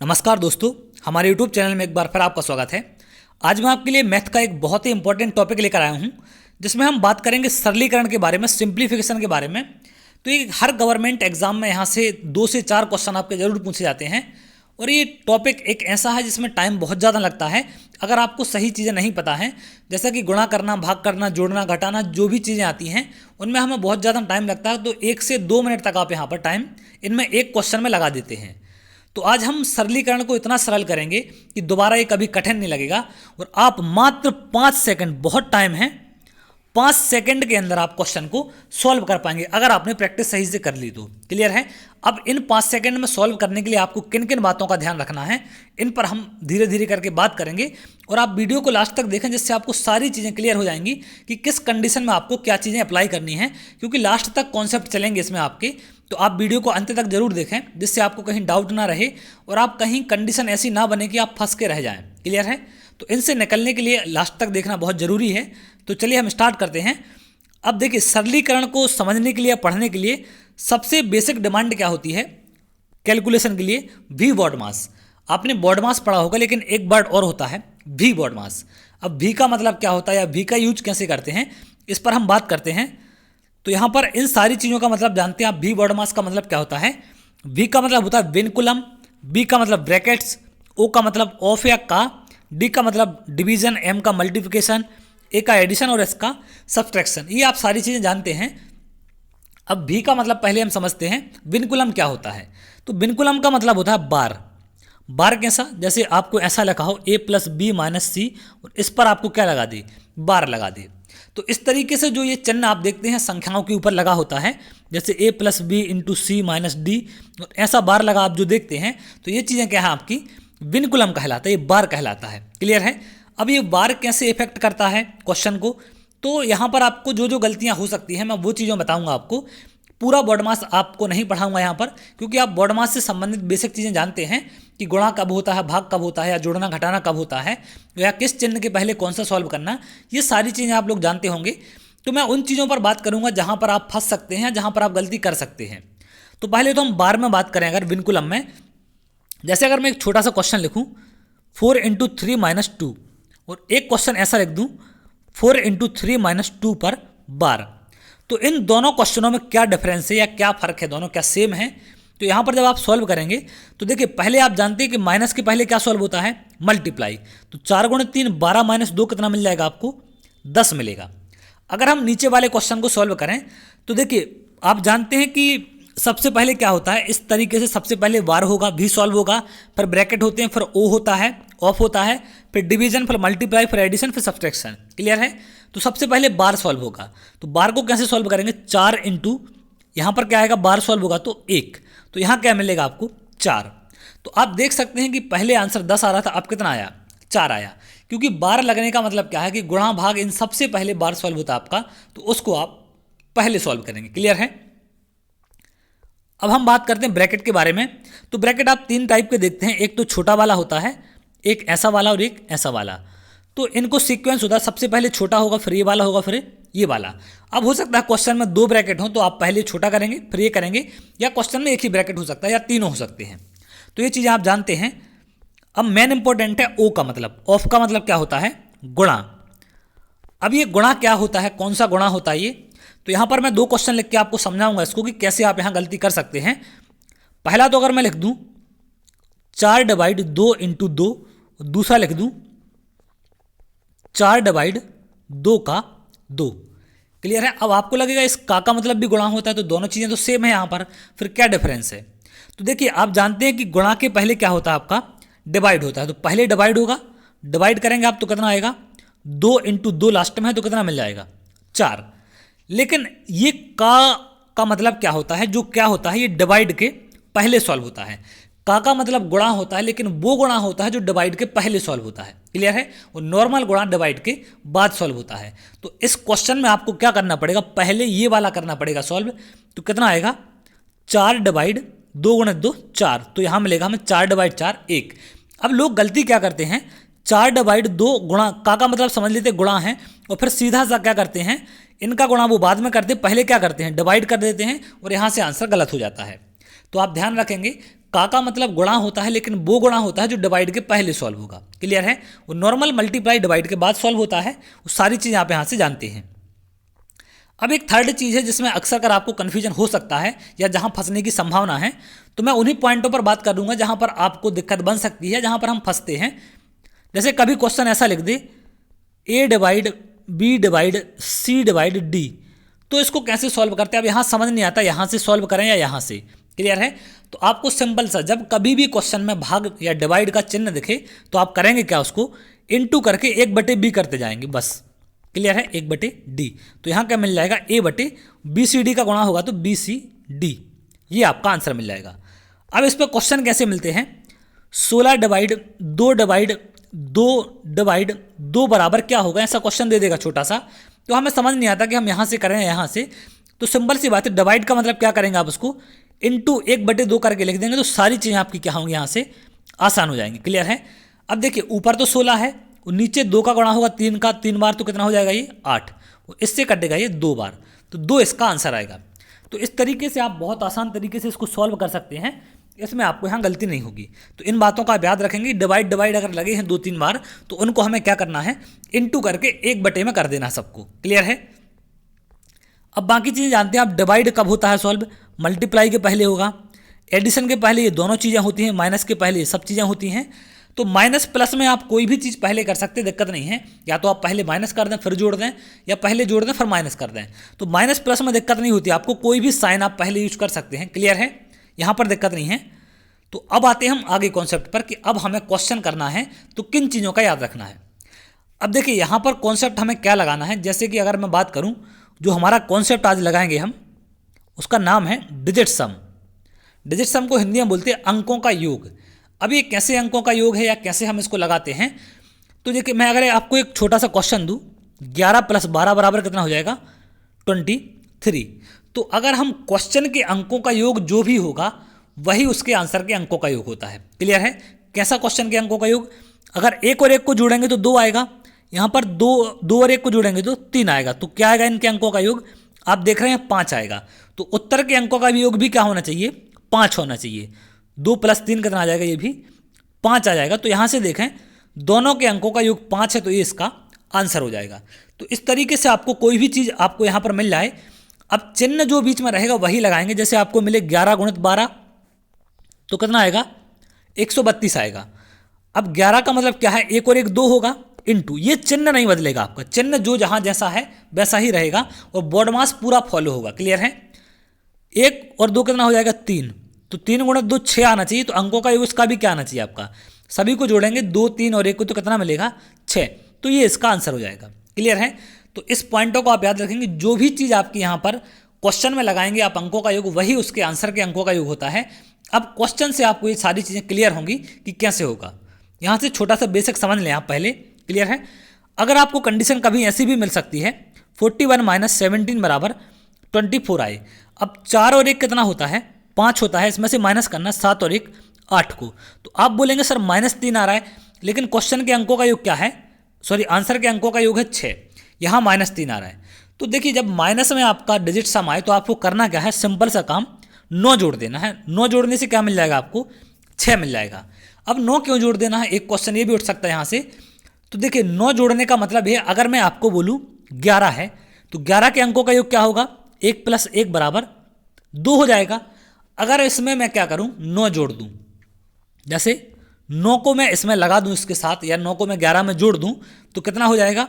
नमस्कार दोस्तों, हमारे YouTube चैनल में एक बार फिर आपका स्वागत है। आज मैं आपके लिए मैथ का एक बहुत ही इंपॉर्टेंट टॉपिक लेकर आया हूं, जिसमें हम बात करेंगे सरलीकरण के बारे में, सिंप्लीफिकेशन के बारे में। तो ये हर गवर्नमेंट एग्जाम में यहाँ से 2 से 4 क्वेश्चन आपके जरूर पूछे जाते हैं और ये टॉपिक एक ऐसा है जिसमें टाइम बहुत ज़्यादा लगता है अगर आपको सही चीज़ें नहीं पता हैं। जैसा कि गुणा करना, भाग करना, जोड़ना, घटाना, जो भी चीज़ें आती हैं उनमें हमें बहुत ज़्यादा टाइम लगता है। तो 1 से 2 मिनट तक आप यहाँ पर टाइम इनमें एक क्वेश्चन में लगा देते हैं। तो आज हम सरलीकरण को इतना सरल करेंगे कि दोबारा ये कभी कठिन नहीं लगेगा और आप मात्र 5 सेकंड, बहुत टाइम है, 5 सेकंड के अंदर आप क्वेश्चन को सॉल्व कर पाएंगे अगर आपने प्रैक्टिस सही से कर ली तो। क्लियर है? अब इन 5 सेकंड में सॉल्व करने के लिए आपको किन किन बातों का ध्यान रखना है, इन पर हम धीरे धीरे करके बात करेंगे और आप वीडियो को लास्ट तक देखें, जिससे आपको सारी चीज़ें क्लियर हो जाएंगी कि किस कंडीशन में आपको क्या चीज़ें अप्लाई करनी है, क्योंकि लास्ट तक कॉन्सेप्ट चलेंगे इसमें आपके। तो आप वीडियो को अंत तक जरूर देखें, जिससे आपको कहीं डाउट ना रहे और आप कहीं कंडीशन ऐसी ना बने कि आप फंस के रह जाएं। क्लियर है? तो इनसे निकलने के लिए लास्ट तक देखना बहुत ज़रूरी है। तो चलिए हम स्टार्ट करते हैं। अब देखिए, सरलीकरण को समझने के लिए, पढ़ने के लिए सबसे बेसिक डिमांड क्या होती है कैलकुलेशन के लिए? वी बॉड मास। आपने बॉड मास पढ़ा होगा, लेकिन एक वर्ड और होता है वी बॉड मास। अब वी का मतलब क्या होता है या वी का यूज कैसे करते हैं, इस पर हम बात करते हैं। तो यहाँ पर इन सारी चीज़ों का मतलब जानते हैं आप। वी बॉड मास का मतलब क्या होता है? वी का मतलब होता है विनकुलम, बी का मतलब ब्रैकेट्स, ओ का मतलब ऑफ या का, डी का मतलब डिवीजन, एम का मल्टीप्लिकेशन, ए का एडिशन और एस का सब्सट्रैक्शन। ये आप सारी चीज़ें जानते हैं। अब भी का मतलब पहले हम समझते हैं विनकुलम क्या होता है। तो विनकुलम का मतलब होता है बार। बार कैसा? जैसे आपको ऐसा लिखा हो a प्लस बी माइनस सी और इस पर आपको क्या लगा दे? बार लगा दे। तो इस तरीके से जो ये चिन्ह आप देखते हैं संख्याओं के ऊपर लगा होता है, जैसे a plus B into C minus D, ऐसा बार लगा आप जो देखते हैं, तो ये चीज़ें क्या है आपकी? विनकुलम कहलाता है, ये बार कहलाता है। क्लियर है? अब ये बार कैसे इफेक्ट करता है क्वेश्चन को, तो यहाँ पर आपको जो जो गलतियाँ हो सकती हैं मैं वो चीज़ें बताऊँगा आपको। पूरा बॉड मास आपको नहीं पढ़ाऊंगा यहाँ पर, क्योंकि आप बॉड मास से संबंधित बेसिक चीज़ें जानते हैं कि गुणा कब होता है, भाग कब होता है, या जोड़ना घटाना कब होता है, या किस चिन्ह के पहले कौन सा सॉल्व करना, ये सारी चीज़ें आप लोग जानते होंगे। तो मैं उन चीज़ों पर बात करूँगा जहाँ पर आप फंस सकते हैं, जहाँ पर आप गलती कर सकते हैं। तो पहले तो हम बार में बात करें अगर विनकुलम में, जैसे अगर मैं एक छोटा सा क्वेश्चन लिखूँ 4 इंटू 3 माइनस 2 और एक क्वेश्चन ऐसा लिख दूँ 4 इंटू 3 माइनस 2 पर बार, तो इन दोनों क्वेश्चनों में क्या डिफरेंस है या क्या फ़र्क है, दोनों क्या सेम है? तो यहाँ पर जब आप सॉल्व करेंगे तो देखिए, पहले आप जानते हैं कि माइनस के पहले क्या सॉल्व होता है? मल्टीप्लाई। तो 4 गुणे 3 12 माइनस 2 कितना मिल जाएगा आपको? 10 मिलेगा। अगर हम नीचे वाले क्वेश्चन को सॉल्व करें तो देखिए, आप जानते हैं कि सबसे पहले क्या होता है, इस तरीके से सबसे पहले बार होगा, भी सॉल्व होगा, फिर ब्रैकेट होते हैं, फिर ओ होता है, ऑफ होता है, फिर डिवीजन, फिर मल्टीप्लाई, फिर एडिशन, फिर सब्सट्रैक्शन। क्लियर है? तो सबसे पहले बार सॉल्व होगा। तो बार को कैसे सॉल्व करेंगे? 4 इंटू, यहाँ पर क्या आएगा? बार सॉल्व होगा तो 1, तो यहाँ क्या मिलेगा आपको? 4। तो आप देख सकते हैं कि पहले आंसर 10 आ रहा था, अब कितना आया? 4 आया। क्योंकि बार लगने का मतलब क्या है कि गुणा भाग इन सबसे पहले बार सॉल्व होता है आपका, तो उसको आप पहले सॉल्व करेंगे। क्लियर है? अब हम बात करते हैं ब्रैकेट के बारे में। तो ब्रैकेट आप 3 टाइप के देखते हैं, एक तो छोटा वाला होता है, एक ऐसा वाला और एक ऐसा वाला। तो इनको सीक्वेंस होता है, सबसे पहले छोटा होगा, फिर ये वाला होगा, फिर ये वाला। अब हो सकता है क्वेश्चन में 2 ब्रैकेट हो, तो आप पहले छोटा करेंगे फिर ये करेंगे, या क्वेश्चन में एक ही ब्रैकेट हो सकता है या तीनों हो सकते हैं। तो ये चीज़ें आप जानते हैं। अब मेन इंपॉर्टेंट है ओ का मतलब। ऑफ का मतलब क्या होता है? गुणा। अब ये गुणा क्या होता है, कौन सा गुणा होता है ये? तो यहाँ पर मैं 2 क्वेश्चन लिख के आपको समझाऊंगा इसको कि कैसे आप यहाँ गलती कर सकते हैं। पहला तो अगर मैं लिख दूँ 4 डिवाइड 2 इंटू 2, दूसरा लिख दूँ 4 डिवाइड 2 का 2। क्लियर है? अब आपको लगेगा इस का मतलब भी गुणा होता है, तो दोनों चीज़ें तो सेम है यहाँ पर, फिर क्या डिफरेंस है? तो देखिए, आप जानते हैं कि गुणा के पहले क्या होता है आपका? डिवाइड होता है। तो पहले डिवाइड होगा, डिवाइड करेंगे आप तो कितना आएगा? 2 इंटू 2 लास्ट में है, तो कितना मिल जाएगा? 4। लेकिन ये का मतलब क्या होता है? जो क्या होता है, ये डिवाइड के पहले सॉल्व होता है। का मतलब गुणा होता है, लेकिन वो गुणा होता है जो डिवाइड के पहले सॉल्व होता है। क्लियर है? और नॉर्मल गुणा डिवाइड के बाद सॉल्व होता है। तो इस क्वेश्चन में आपको क्या करना पड़ेगा? पहले ये वाला करना पड़ेगा सॉल्व। तो कितना आएगा? 4 डिवाइड 2 गुणे 2 4, तो यहाँ मिलेगा हमें 4 डिवाइड 4 1। अब लोग गलती क्या करते हैं, 4 डिवाइड 2 गुणा का मतलब समझ लेते गुणा है, और फिर सीधा सा क्या करते हैं, इनका गुणा वो बाद में करते हैं, पहले क्या करते हैं? डिवाइड कर देते हैं, और यहाँ से आंसर गलत हो जाता है। तो आप ध्यान रखेंगे, का मतलब गुणा होता है, लेकिन वो गुणा होता है जो डिवाइड के पहले सॉल्व होगा। क्लियर है? वो नॉर्मल मल्टीप्लाई डिवाइड के बाद सॉल्व होता है। वो सारी चीज़ आप यहाँ से जानते हैं। अब एक थर्ड चीज़ है जिसमें अक्सर कर आपको कन्फ्यूजन हो सकता है या जहाँ फंसने की संभावना है, तो मैं उन्हीं पॉइंटों पर बात करूँगा जहाँ पर आपको दिक्कत बन सकती है, जहाँ पर हम फंसते हैं। जैसे कभी क्वेश्चन ऐसा लिख दे ए डिवाइड बी डिवाइड सी डिवाइड डी, तो इसको कैसे सॉल्व करते हैं? अब यहाँ समझ नहीं आता यहाँ से सॉल्व करें या यहाँ से। क्लियर है? तो आपको सिंपल सा, जब कभी भी क्वेश्चन में भाग या डिवाइड का चिन्ह दिखे तो आप करेंगे क्या, उसको इनटू करके 1/b करते जाएंगे बस। क्लियर है? 1/d। तो यहाँ क्या मिल जाएगा, a/BCD का गुणा होगा तो BCD, ये आपका आंसर मिल जाएगा। अब इस पर क्वेश्चन कैसे मिलते हैं, 16 डिवाइड 2 डिवाइड 2 डिवाइड 2 बराबर क्या होगा, ऐसा क्वेश्चन दे देगा छोटा सा। तो हमें समझ नहीं आता कि हम यहाँ से करें यहाँ से, तो सिंपल सी बात है, डिवाइड का मतलब क्या करेंगे आप उसको इनटू 1/2 करके लिख देंगे, तो सारी चीज़ें आपकी क्या होंगी यहाँ से आसान हो जाएंगी। क्लियर है? अब देखिए ऊपर तो 16 है, नीचे 2 का गुणा होगा 3 का, 3 बार तो कितना हो जाएगा ये 8, इससे कटेगा ये 2 बार, तो 2 इसका आंसर आएगा। तो इस तरीके से आप बहुत आसान तरीके से इसको सॉल्व कर सकते हैं, इसमें आपको यहाँ गलती नहीं होगी। तो इन बातों का आप याद रखेंगे। डिवाइड डिवाइड अगर लगे हैं 2-3 बार तो उनको हमें क्या करना है, इनटू करके 1/में कर देना सबको। क्लियर है? अब बाकी चीज़ें जानते हैं आप। डिवाइड कब होता है सॉल्व, मल्टीप्लाई के पहले होगा, एडिशन के पहले ये दोनों चीज़ें होती हैं, माइनस के पहले ये सब चीज़ें होती हैं। तो माइनस प्लस में आप कोई भी चीज़ पहले कर सकते हैं, दिक्कत नहीं है। या तो आप पहले माइनस कर दें फिर जोड़ दें, या पहले जोड़ दें फिर माइनस कर दें। तो माइनस प्लस में दिक्कत नहीं होती आपको, कोई भी साइन आप पहले यूज कर सकते हैं। क्लियर है? यहाँ पर दिक्कत नहीं है। तो अब आते हैं हम आगे कॉन्सेप्ट पर कि अब हमें क्वेश्चन करना है तो किन चीज़ों का याद रखना है। अब देखिए यहाँ पर कॉन्सेप्ट हमें क्या लगाना है, जैसे कि अगर मैं बात करूँ, जो हमारा कॉन्सेप्ट आज लगाएंगे हम, उसका नाम है डिजिट सम। डिजिट सम को हिंदी में बोलते हैं अंकों का योग। अब ये कैसे अंकों का योग है या कैसे हम इसको लगाते हैं, तो देखिए मैं अगर आपको एक छोटा सा क्वेश्चन दूँ, 11 + 12 बराबर कितना हो जाएगा, 23। तो अगर हम क्वेश्चन के अंकों का योग जो भी होगा वही उसके आंसर के अंकों का योग होता है। क्लियर है? कैसा क्वेश्चन के अंकों का योग, अगर 1 और 1 को जोड़ेंगे तो 2 आएगा, यहाँ पर 2 और 1 को जोड़ेंगे तो 3 आएगा। तो क्या आएगा इनके अंकों का योग, आप देख रहे हैं 5 आएगा। तो उत्तर के अंकों का भी योग भी क्या होना चाहिए, 5 होना चाहिए। 2 + 3 कितना आ जाएगा, ये भी 5 आ जाएगा। तो यहाँ से देखें दोनों के अंकों का योग 5 है, तो ये इसका आंसर हो जाएगा। तो इस तरीके से आपको कोई भी चीज़ आपको यहाँ पर मिल जाए, अब चिन्ह जो बीच में रहेगा वही लगाएंगे। जैसे आपको मिले 11 × 12 तो कितना आएगा, 132 आएगा। अब 11 का मतलब क्या है, 1 और 1 2 होगा, इनटू, ये चिन्ह नहीं बदलेगा आपका, चिन्ह जो जहाँ जैसा है वैसा ही रहेगा और बॉड मास पूरा फॉलो होगा। क्लियर है? 1 और 2 कितना हो जाएगा, 3। तो 3 × 2 6 आना चाहिए। तो अंकों का योग इसका भी क्या आना चाहिए आपका, सभी को जोड़ेंगे 2 3 और 1 को, तो कितना मिलेगा 6। तो ये इसका आंसर हो जाएगा। क्लियर है? तो इस पॉइंटों को आप याद रखेंगे। जो भी चीज़ आपकी यहाँ पर क्वेश्चन में लगाएंगे आप अंकों का योग, वही उसके आंसर के अंकों का योग होता है। अब क्वेश्चन से आपको ये सारी चीज़ें क्लियर होंगी कि कैसे होगा। यहाँ से छोटा सा बेसिक समझ लें आप पहले। क्लियर है? अगर आपको कंडीशन कभी ऐसी भी मिल सकती है, 41 - 17 बराबर 24 आए। अब 4 और 1 कितना होता है, 5 होता है, इसमें से माइनस करना 7 और 1 8 को। तो आप बोलेंगे सर -3 आ रहा है, लेकिन क्वेश्चन के अंकों का योग क्या है, सॉरी आंसर के अंकों का योग है 6, यहाँ -3 आ रहा है। तो देखिए जब माइनस में आपका डिजिट सम आए तो आपको करना क्या है, सिंपल सा काम 9 जोड़ देना है। 9 जोड़ने से क्या मिल जाएगा आपको, 6 मिल जाएगा। अब 9 क्यों जोड़ देना है, एक क्वेश्चन ये भी उठ सकता है यहाँ से। तो देखिए 9 जोड़ने का मतलब है, अगर मैं आपको बोलूँ 11 है तो 11 के अंकों का योग क्या होगा, 1 + 1 बराबर 2 हो जाएगा। अगर इसमें मैं क्या करूँ, 9 जोड़ दूँ, जैसे 9 को मैं इसमें लगा दूँ इसके साथ, या 9 को मैं 11 में जोड़ दूँ तो कितना हो जाएगा,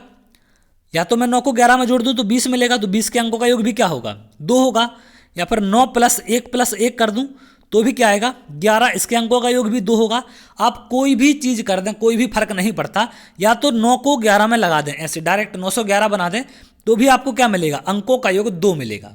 या तो मैं 9 को 11 में जोड़ दूँ तो 20 मिलेगा, तो 20 के अंकों का योग भी क्या होगा, 2 होगा। या फिर 9 + 1 + 1 कर दूँ तो भी क्या आएगा, 11, इसके अंकों का योग भी 2 होगा। आप कोई भी चीज़ कर दें, कोई भी फर्क नहीं पड़ता, या तो 9 को 11 में लगा दें, ऐसे डायरेक्ट 911 बना दें तो भी आपको क्या मिलेगा, अंकों का योग 2 मिलेगा।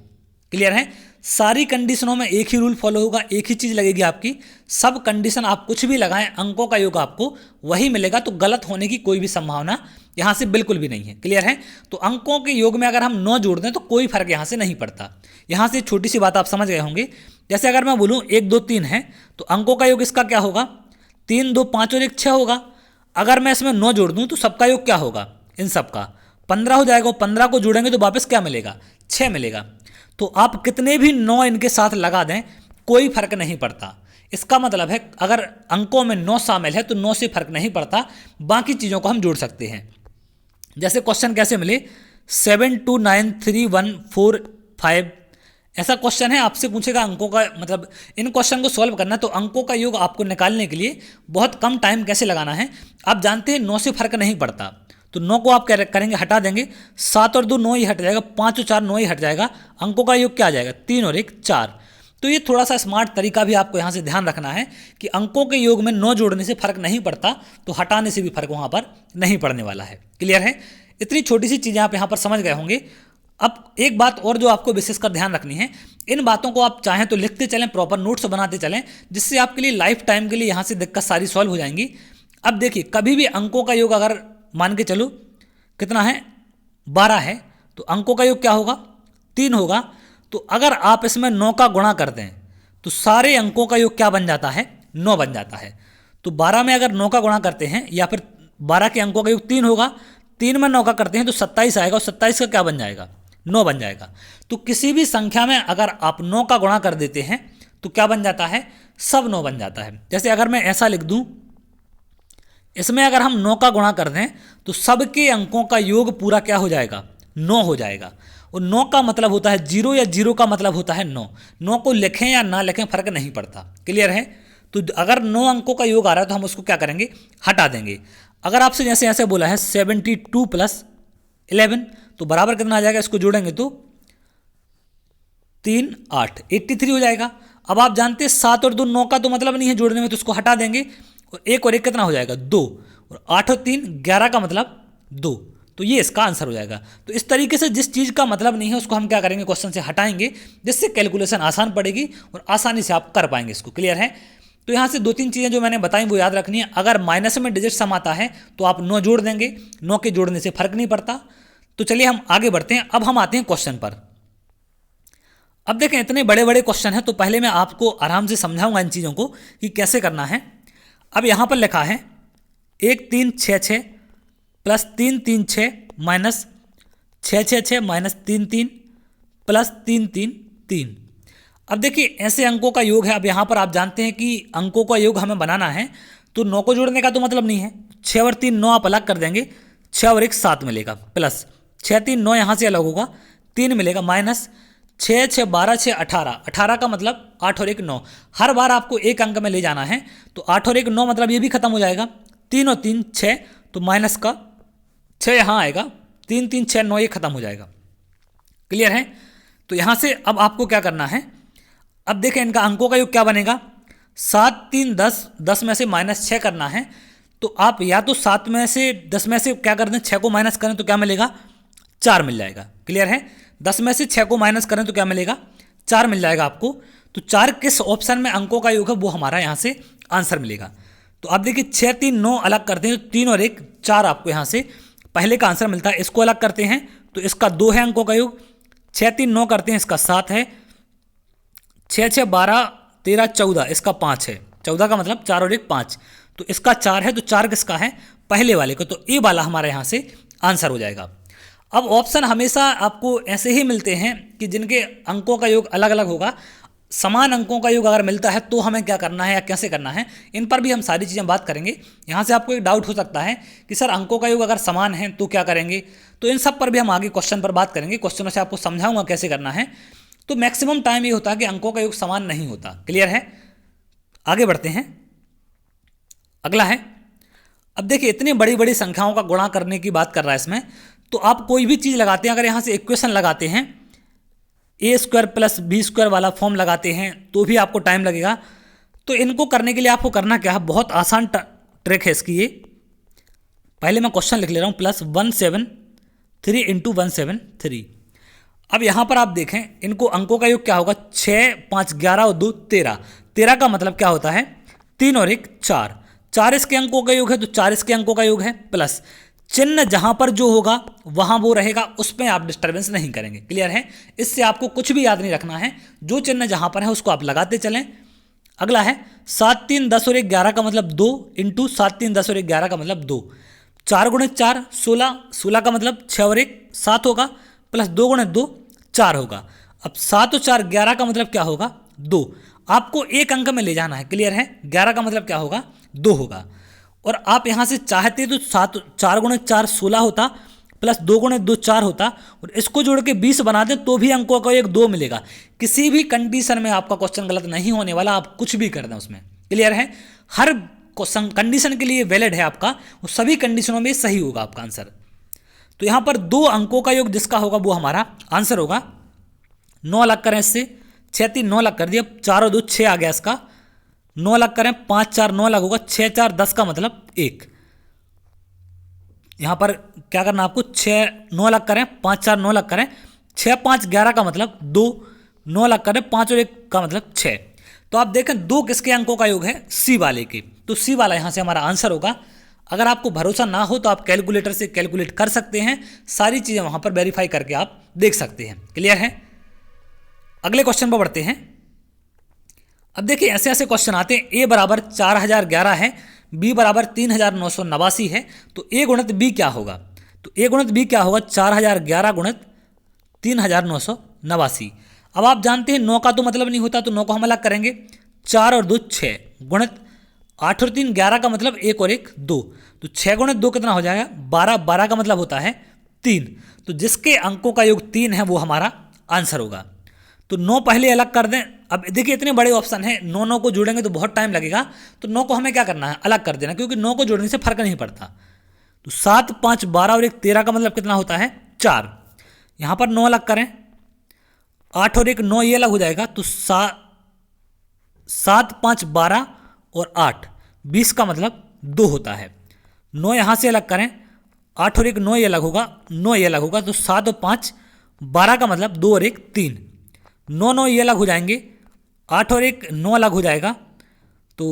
क्लियर है? सारी कंडीशनों में एक ही रूल फॉलो होगा, एक ही चीज़ लगेगी आपकी। सब कंडीशन आप कुछ भी लगाएं, अंकों का योग आपको वही मिलेगा, तो गलत होने की कोई भी संभावना यहाँ से बिल्कुल भी नहीं है। क्लियर है? तो अंकों के योग में अगर हम 9 जोड़ दें तो कोई फर्क यहाँ से नहीं पड़ता। यहाँ से छोटी सी बात आप समझ गए होंगे। जैसे अगर मैं बोलूँ 1 2 3 है तो अंकों का योग इसका क्या होगा, 3 2 5 और 1 6 होगा। अगर मैं इसमें 9 जोड़ दूँ तो सबका योग क्या होगा, इन सबका 15 हो जाएगा। 15 को जोड़ेंगे तो वापस क्या मिलेगा, 6 मिलेगा। तो आप कितने भी 9 इनके साथ लगा दें कोई फर्क नहीं पड़ता। इसका मतलब है अगर अंकों में 9 शामिल है तो 9 से फर्क नहीं पड़ता, बाकी चीज़ों को हम जोड़ सकते हैं। जैसे क्वेश्चन कैसे मिले 7293145, ऐसा क्वेश्चन है, आपसे पूछेगा अंकों का मतलब इन क्वेश्चन को सॉल्व करना, तो अंकों का योग आपको निकालने के लिए बहुत कम टाइम कैसे लगाना है। आप जानते हैं 9 से फर्क नहीं पड़ता, तो 9 को आप क्या करेंगे, हटा देंगे, 7 और 2 9 ही हट जाएगा, 5 और 4 9 ही हट जाएगा, अंकों का योग क्या आ जाएगा 3 और 1 4। तो ये थोड़ा सा स्मार्ट तरीका भी आपको यहाँ से ध्यान रखना है कि अंकों के योग में 9 जोड़ने से फर्क नहीं पड़ता, तो हटाने से भी फर्क वहाँ पर नहीं पड़ने वाला है। क्लियर है? इतनी छोटी सी चीज़ें आप यहाँ पर समझ गए होंगे। अब एक बात और जो आपको विशेषकर ध्यान रखनी है, इन बातों को आप चाहें तो लिखते चलें, प्रॉपर नोट्स बनाते चलें, जिससे आपके लिए लाइफ टाइम के लिए यहाँ से दिक्कत सारी सॉल्व हो जाएंगी। अब देखिए कभी भी अंकों का योग अगर मान के चलो कितना है 12 है, तो अंकों का योग क्या होगा 3 होगा। तो अगर आप इसमें 9 का गुणा कर दें तो सारे अंकों का योग क्या बन जाता है 9 बन जाता है। तो 12 में अगर 9 का गुणा करते हैं या फिर 12 के अंकों का योग 3 होगा, 3 में 9 का करते हैं तो 27 आएगा, और 27 का क्या बन जाएगा 9 बन जाएगा। तो किसी भी संख्या में अगर आप 9 का गुणा कर देते हैं तो क्या बन जाता है, सब 9 बन जाता है। जैसे अगर मैं ऐसा लिख दूं, इसमें अगर हम 9 का गुणा कर दें तो सबके अंकों का योग पूरा क्या हो जाएगा 9 हो जाएगा। और 9 का मतलब होता है 0 या 0 का मतलब होता है 9। 9 को लिखें या ना लिखें फर्क नहीं पड़ता। क्लियर है? तो अगर 9 अंकों का योग आ रहा है तो हम उसको क्या करेंगे, हटा देंगे। अगर आपसे जैसे ऐसे बोला है 72 + 11 तो बराबर कितना आ जाएगा, इसको जोड़ेंगे तो 3 8 83 हो जाएगा। अब आप जानते हैं 7 और 2 9 का तो मतलब नहीं है जोड़ने में, तो उसको हटा देंगे, और 1 और 1 कितना हो जाएगा 2, और 8 और 3 11 का मतलब 2, तो ये इसका आंसर हो जाएगा। तो इस तरीके से जिस चीज़ का मतलब नहीं है उसको हम क्या करेंगे, क्वेश्चन से हटाएंगे, जिससे कैलकुलेशन आसान पड़ेगी और आसानी से आप कर पाएंगे इसको। क्लियर है? तो यहाँ से 2-3 चीज़ें जो मैंने बताई वो याद रखनी है। अगर माइनस में डिजिट सम आता है तो आप 9 जोड़ देंगे, 9 के जोड़ने से फर्क नहीं पड़ता। तो चलिए हम आगे बढ़ते हैं। अब हम आते हैं क्वेश्चन पर। अब देखें इतने बड़े बड़े क्वेश्चन हैं, तो पहले मैं आपको आराम से समझाऊंगा इन चीज़ों को कि कैसे करना है। अब यहाँ पर लिखा है 1 3 6 6 + 3 3 6 माइनस 6 6 6 माइनस 3 3 + 3 3 3। अब देखिए ऐसे अंकों का योग है। अब यहाँ पर आप जानते हैं कि अंकों का योग हमें बनाना है, तो 9 को जोड़ने का तो मतलब नहीं है। 6 और 3 9 आप अलग कर देंगे, 6 और 1 7 मिलेगा, प्लस 6 3 9 यहाँ से अलग होगा 3 मिलेगा, माइनस 6 6 12 6 18, 18 का मतलब 8 और 1 9। हर बार आपको एक अंक में ले जाना है, तो 8 और 1 9 मतलब ये भी खत्म हो जाएगा, 3 और 3 6, तो माइनस का 6 यहाँ आएगा, 3 3 6 9 ये खत्म हो जाएगा। क्लियर है? तो यहाँ से अब आपको क्या करना है, अब देखें इनका अंकों का योग क्या बनेगा, 7 3 10, 10 में से -6 करना है। तो आप या तो 7 में से 10 में से क्या कर दें, 6 को माइनस करें तो क्या मिलेगा 4 मिल जाएगा। क्लियर है? 10 में से 6 को माइनस करें तो क्या मिलेगा 4 मिल जाएगा आपको। तो 4 किस ऑप्शन में अंकों का योग है वो हमारा यहाँ से आंसर मिलेगा। तो आप देखिए 6 3 9 अलग करते हैं तो 3 और 1 4 आपको यहाँ से पहले का आंसर मिलता है। इसको अलग करते हैं तो इसका 2 है अंकों का योग, 6 3 9 करते हैं इसका 7 है, 6 6 12 13 14 इसका 5 है, 14 का मतलब 4 और 1 5, तो इसका 4 है। तो 4 किसका है, पहले वाले का, तो ए वाला हमारे यहाँ से आंसर हो जाएगा। अब ऑप्शन हमेशा आपको ऐसे ही मिलते हैं कि जिनके अंकों का योग अलग अलग होगा। समान अंकों का योग अगर मिलता है तो हमें क्या करना है या कैसे करना है, इन पर भी हम सारी चीज़ें बात करेंगे। यहाँ से आपको एक डाउट हो सकता है कि सर अंकों का योग अगर समान है तो क्या करेंगे, तो इन सब पर भी हम आगे क्वेश्चन पर बात करेंगे। क्वेश्चनों से आपको समझाऊंगा कैसे करना है। तो मैक्सिमम टाइम ये होता है कि अंकों का योग समान नहीं होता। क्लियर है? आगे बढ़ते हैं। अगला है, अब देखिए इतनी बड़ी बड़ी संख्याओं का गुणा करने की बात कर रहा है इसमें। तो आप कोई भी चीज़ लगाते हैं, अगर यहाँ से इक्वेशन लगाते हैं a² + b² वाला फॉर्म लगाते हैं तो भी आपको टाइम लगेगा। तो इनको करने के लिए आपको करना क्या है, बहुत आसान ट्रिक है इसकी ये। पहले मैं क्वेश्चन लिख ले रहा हूँ, +173 × 173। अब यहाँ पर आप देखें इनको अंकों का योग क्या होगा, 6 5 11 और 2 13। 13 का मतलब क्या होता है 3 और 1 4, 4 इसके अंकों का योग है तो 4 इसके अंकों का योग है, प्लस चिन्ह जहां पर जो होगा वहां वो रहेगा, उसमें आप डिस्टर्बेंस नहीं करेंगे। क्लियर है? इससे आपको कुछ भी याद नहीं रखना है, जो चिन्ह जहां पर है उसको आप लगाते चलें। अगला है 7 3 10 और 1 11 का मतलब 2 × 7 3 10 और 1 11 का मतलब 2, 4 × 4 16, 16 का मतलब 6 और 1 7 होगा, प्लस 2 × 2 4 होगा। अब 7 और 4 11 का मतलब क्या होगा 2। आपको एक अंक में ले जाना है, क्लियर है। 11 का मतलब क्या होगा, 2 होगा। और आप यहाँ से चाहते तो 7 4 गुणे 4 16 होता, प्लस 2 गुणे 2 4 होता, और इसको जोड़ के 20 बना दें तो भी अंकों का एक 2 मिलेगा। किसी भी कंडीशन में आपका क्वेश्चन गलत नहीं होने वाला, आप कुछ भी कर दें उसमें, क्लियर है। हर कंडीशन के लिए वैलिड है आपका, वो सभी कंडीशनों में सही होगा आपका आंसर। तो यहाँ पर 2 अंकों का योग जिसका होगा वो हमारा आंसर होगा। 9 अलग करें इससे, 6 3 9 अलग कर दिया, 4 और 2 6 आ गया इसका। 9 अलग करें, 5 4 9 अलग होगा, 6 4 10 का मतलब 1। यहाँ पर क्या करना आपको, 6 9 अलग करें, 5 4 9 अलग करें, 6 5 11 का मतलब 2, 9 अलग करें, 5 और 1 का मतलब 6। तो आप देखें 2 किसके अंकों का योग है, सी वाले के, तो सी वाला यहाँ से हमारा आंसर होगा। अगर आपको भरोसा ना हो तो आप कैलकुलेटर से कैलकुलेट कर सकते हैं, सारी चीज़ें वहाँ पर वेरीफाई करके आप देख सकते हैं, क्लियर है। अगले क्वेश्चन पर बढ़ते हैं। अब देखिए ऐसे ऐसे क्वेश्चन आते हैं, ए बराबर 4011 है, बी बराबर 3989 है, तो ए गुणित बी क्या होगा। तो ए गुणित बी क्या होगा, 4011 गुणित 3989। अब आप जानते हैं 9 का तो मतलब नहीं होता, तो 9 को हम अलग करेंगे, 4 और 2 6 गुणित 8 और 3 11 का मतलब 1 और 1 2, तो 6 गुणित 2 कितना हो जाएगा, 12, 12 का मतलब होता है 3, तो जिसके अंकों का योग 3 है वो हमारा आंसर होगा। तो 9 पहले अलग कर दें। अब देखिए इतने बड़े ऑप्शन है, 9 9 को जोड़ेंगे तो बहुत टाइम लगेगा, तो 9 को हमें क्या करना है, अलग कर देना, क्योंकि 9 को जोड़ने से फर्क नहीं पड़ता। तो 7 5 12 और 1 13 का मतलब कितना होता है, 4। यहाँ पर 9 अलग करें, 8 और 1 9 ये अलग हो जाएगा, तो 7 5 12 और 8 20 का मतलब 2 होता है। 9 यहाँ से अलग करें, 8 और 1 9 ये अलग होगा, 9 ये अलग होगा, तो 7 और 5 12 का मतलब 2 और 1 3, 9 9 ये अलग हो जाएंगे, 8 और 1 9 अलग हो जाएगा, तो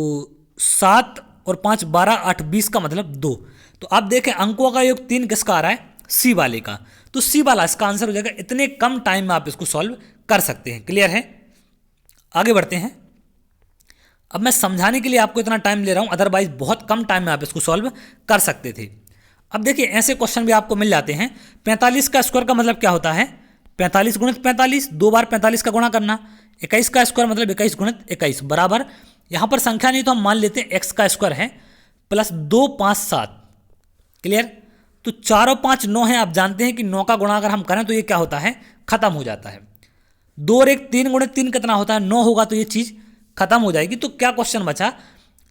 7 और 5 12 8 20 का मतलब 2। तो आप देखें अंकों का योग 3 किसका आ रहा है, सी वाले का, तो सी वाला इसका आंसर हो जाएगा। इतने कम टाइम में आप इसको सॉल्व कर सकते हैं, क्लियर है। आगे बढ़ते हैं। अब मैं समझाने के लिए आपको इतना टाइम ले रहा हूं, अदरवाइज बहुत कम टाइम में आप इसको सॉल्व कर सकते थे। अब देखिए ऐसे क्वेश्चन भी आपको मिल जाते हैं। 45 का स्क्वायर का मतलब क्या होता है, 45 गुणित 45, 2 बार 45 का गुणा करना। 21 का स्क्वायर मतलब 21 गुणित 21 बराबर, यहाँ पर संख्या नहीं तो हम मान लेते हैं x का स्क्वायर है, प्लस 2 5 7, क्लियर। तो 4 और 5 9 है, आप जानते हैं कि 9 का गुणा अगर हम करें तो ये क्या होता है, खत्म हो जाता है। 2 और 1 3 गुणित 3 कितना होता है, 9 होगा, तो ये चीज़ खत्म हो जाएगी। तो क्या क्वेश्चन बचा,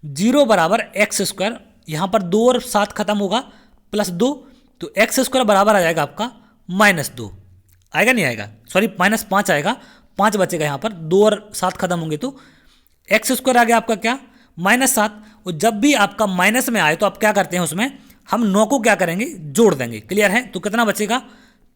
0 बराबर एक्स स्क्वायर, यहाँ पर 2 और 7 खत्म होगा, प्लस 2, तो एक्स स्क्वायर बराबर आ जाएगा आपका -2, आएगा नहीं आएगा, सॉरी -5 आएगा, 5 बचेगा यहाँ पर, 2 और 7 खत्म होंगे, तो एक्स स्क्वायर आ गया आपका क्या, -7। और जब भी आपका माइनस में आए तो आप क्या करते हैं, उसमें हम 9 को क्या करेंगे, जोड़ देंगे, क्लियर है। तो कितना बचेगा,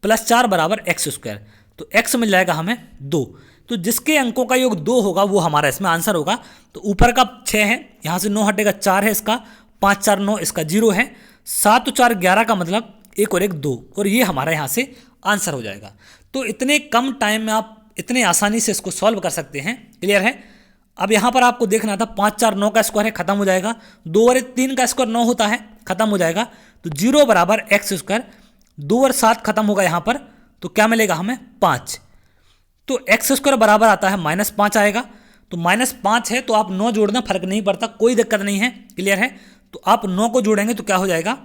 +4 बराबर एक्स स्क्वायर, तो एक्स मिल जाएगा हमें 2। तो जिसके अंकों का योग 2 होगा वो हमारा इसमें आंसर होगा। तो ऊपर का 6 है, यहाँ से 9 हटेगा, 4 है इसका, 5 4 9 इसका 0 है, 7 4 11 का मतलब 1 और 1 2, और ये हमारा यहाँ से आंसर हो जाएगा। तो इतने कम टाइम में आप इतने आसानी से इसको सॉल्व कर सकते हैं, क्लियर है। अब यहाँ पर आपको देखना था, 5 4 9 का स्क्वायर है, खत्म हो जाएगा, 2 और 3 का स्क्वायर 9 होता है, खत्म हो जाएगा। तो 0 बराबर एक्स स्क्वायर, 2 और 7 खत्म होगा यहाँ पर, तो क्या मिलेगा हमें, 5। तो एक्स स्क्वायर बराबर आता है -5 आएगा, तो -5 है तो आप 9 जोड़ना, फर्क नहीं पड़ता, कोई दिक्कत नहीं है, क्लियर है। तो आप 9 को जोड़ेंगे तो क्या हो जाएगा,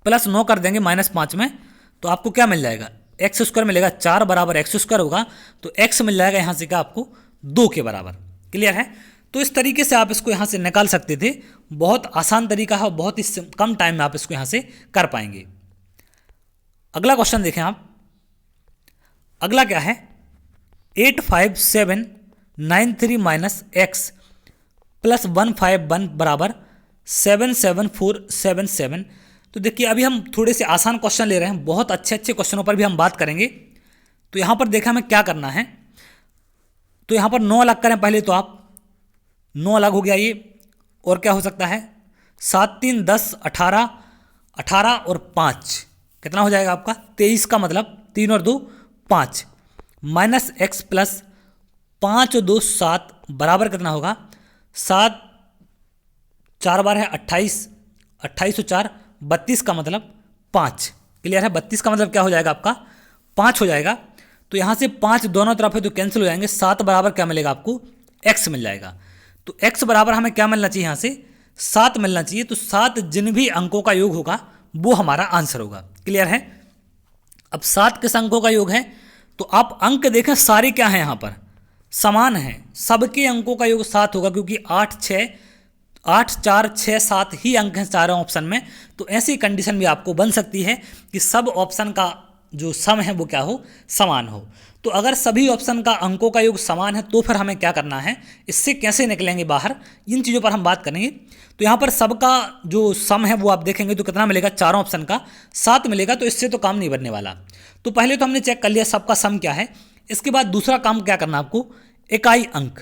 +9 कर देंगे -5 में, तो आपको क्या मिल जाएगा, एक्स स्क्वायर मिलेगा, 4 बराबर एक्स स्क्वायर होगा, तो एक्स मिल जाएगा यहाँ से क्या आपको 2 के बराबर, क्लियर है। तो इस तरीके से आप इसको यहाँ से निकाल सकते थे, बहुत आसान तरीका है, बहुत ही कम टाइम में आप इसको यहाँ से कर पाएंगे। अगला क्वेश्चन देखें आप, अगला क्या है, 85793 x + 151 बराबर 77477। तो देखिए अभी हम थोड़े से आसान क्वेश्चन ले रहे हैं, बहुत अच्छे अच्छे क्वेश्चनों पर भी हम बात करेंगे। तो यहाँ पर देखा हमें क्या करना है, तो यहाँ पर 9 अलग करें पहले, तो आप 9 अलग हो गया ये, और क्या हो सकता है, 7 3 10 18, 18 और 5 कितना हो जाएगा आपका 23 का मतलब 3 और 2 5, -x + 5 और 2 7 बराबर कितना होगा, 7 4 बार है 28, 28 और 4 32 का मतलब 5, क्लियर है। 32 का मतलब क्या हो जाएगा आपका 5 हो जाएगा। तो यहाँ से 5 दोनों तरफ है तो कैंसिल हो जाएंगे, 7 बराबर क्या मिलेगा आपको x मिल जाएगा। तो x बराबर हमें क्या मिलना चाहिए, यहाँ से 7 मिलना चाहिए। तो 7 जिन भी अंकों का योग होगा वो हमारा आंसर होगा। क्लियर है? अब 7 किस अंकों का योग है, तो आप अंक देखें सारे क्या हैं यहाँ पर समान हैं, सबके अंकों का योग 7 होगा, क्योंकि 8 4 6 7 ही अंक हैं चारों ऑप्शन में। तो ऐसी कंडीशन भी आपको बन सकती है कि सब ऑप्शन का जो सम है वो क्या हो, समान हो। तो अगर सभी ऑप्शन का अंकों का योग समान है तो फिर हमें क्या करना है, इससे कैसे निकलेंगे बाहर, इन चीज़ों पर हम बात करेंगे। तो यहाँ पर सबका जो सम है वो आप देखेंगे तो कितना मिलेगा, चारों ऑप्शन का 7 मिलेगा। तो इससे तो काम नहीं बनने वाला। तो पहले तो हमने चेक कर लिया सबका सम क्या है। इसके बाद दूसरा काम क्या करना आपको, इकाई अंक।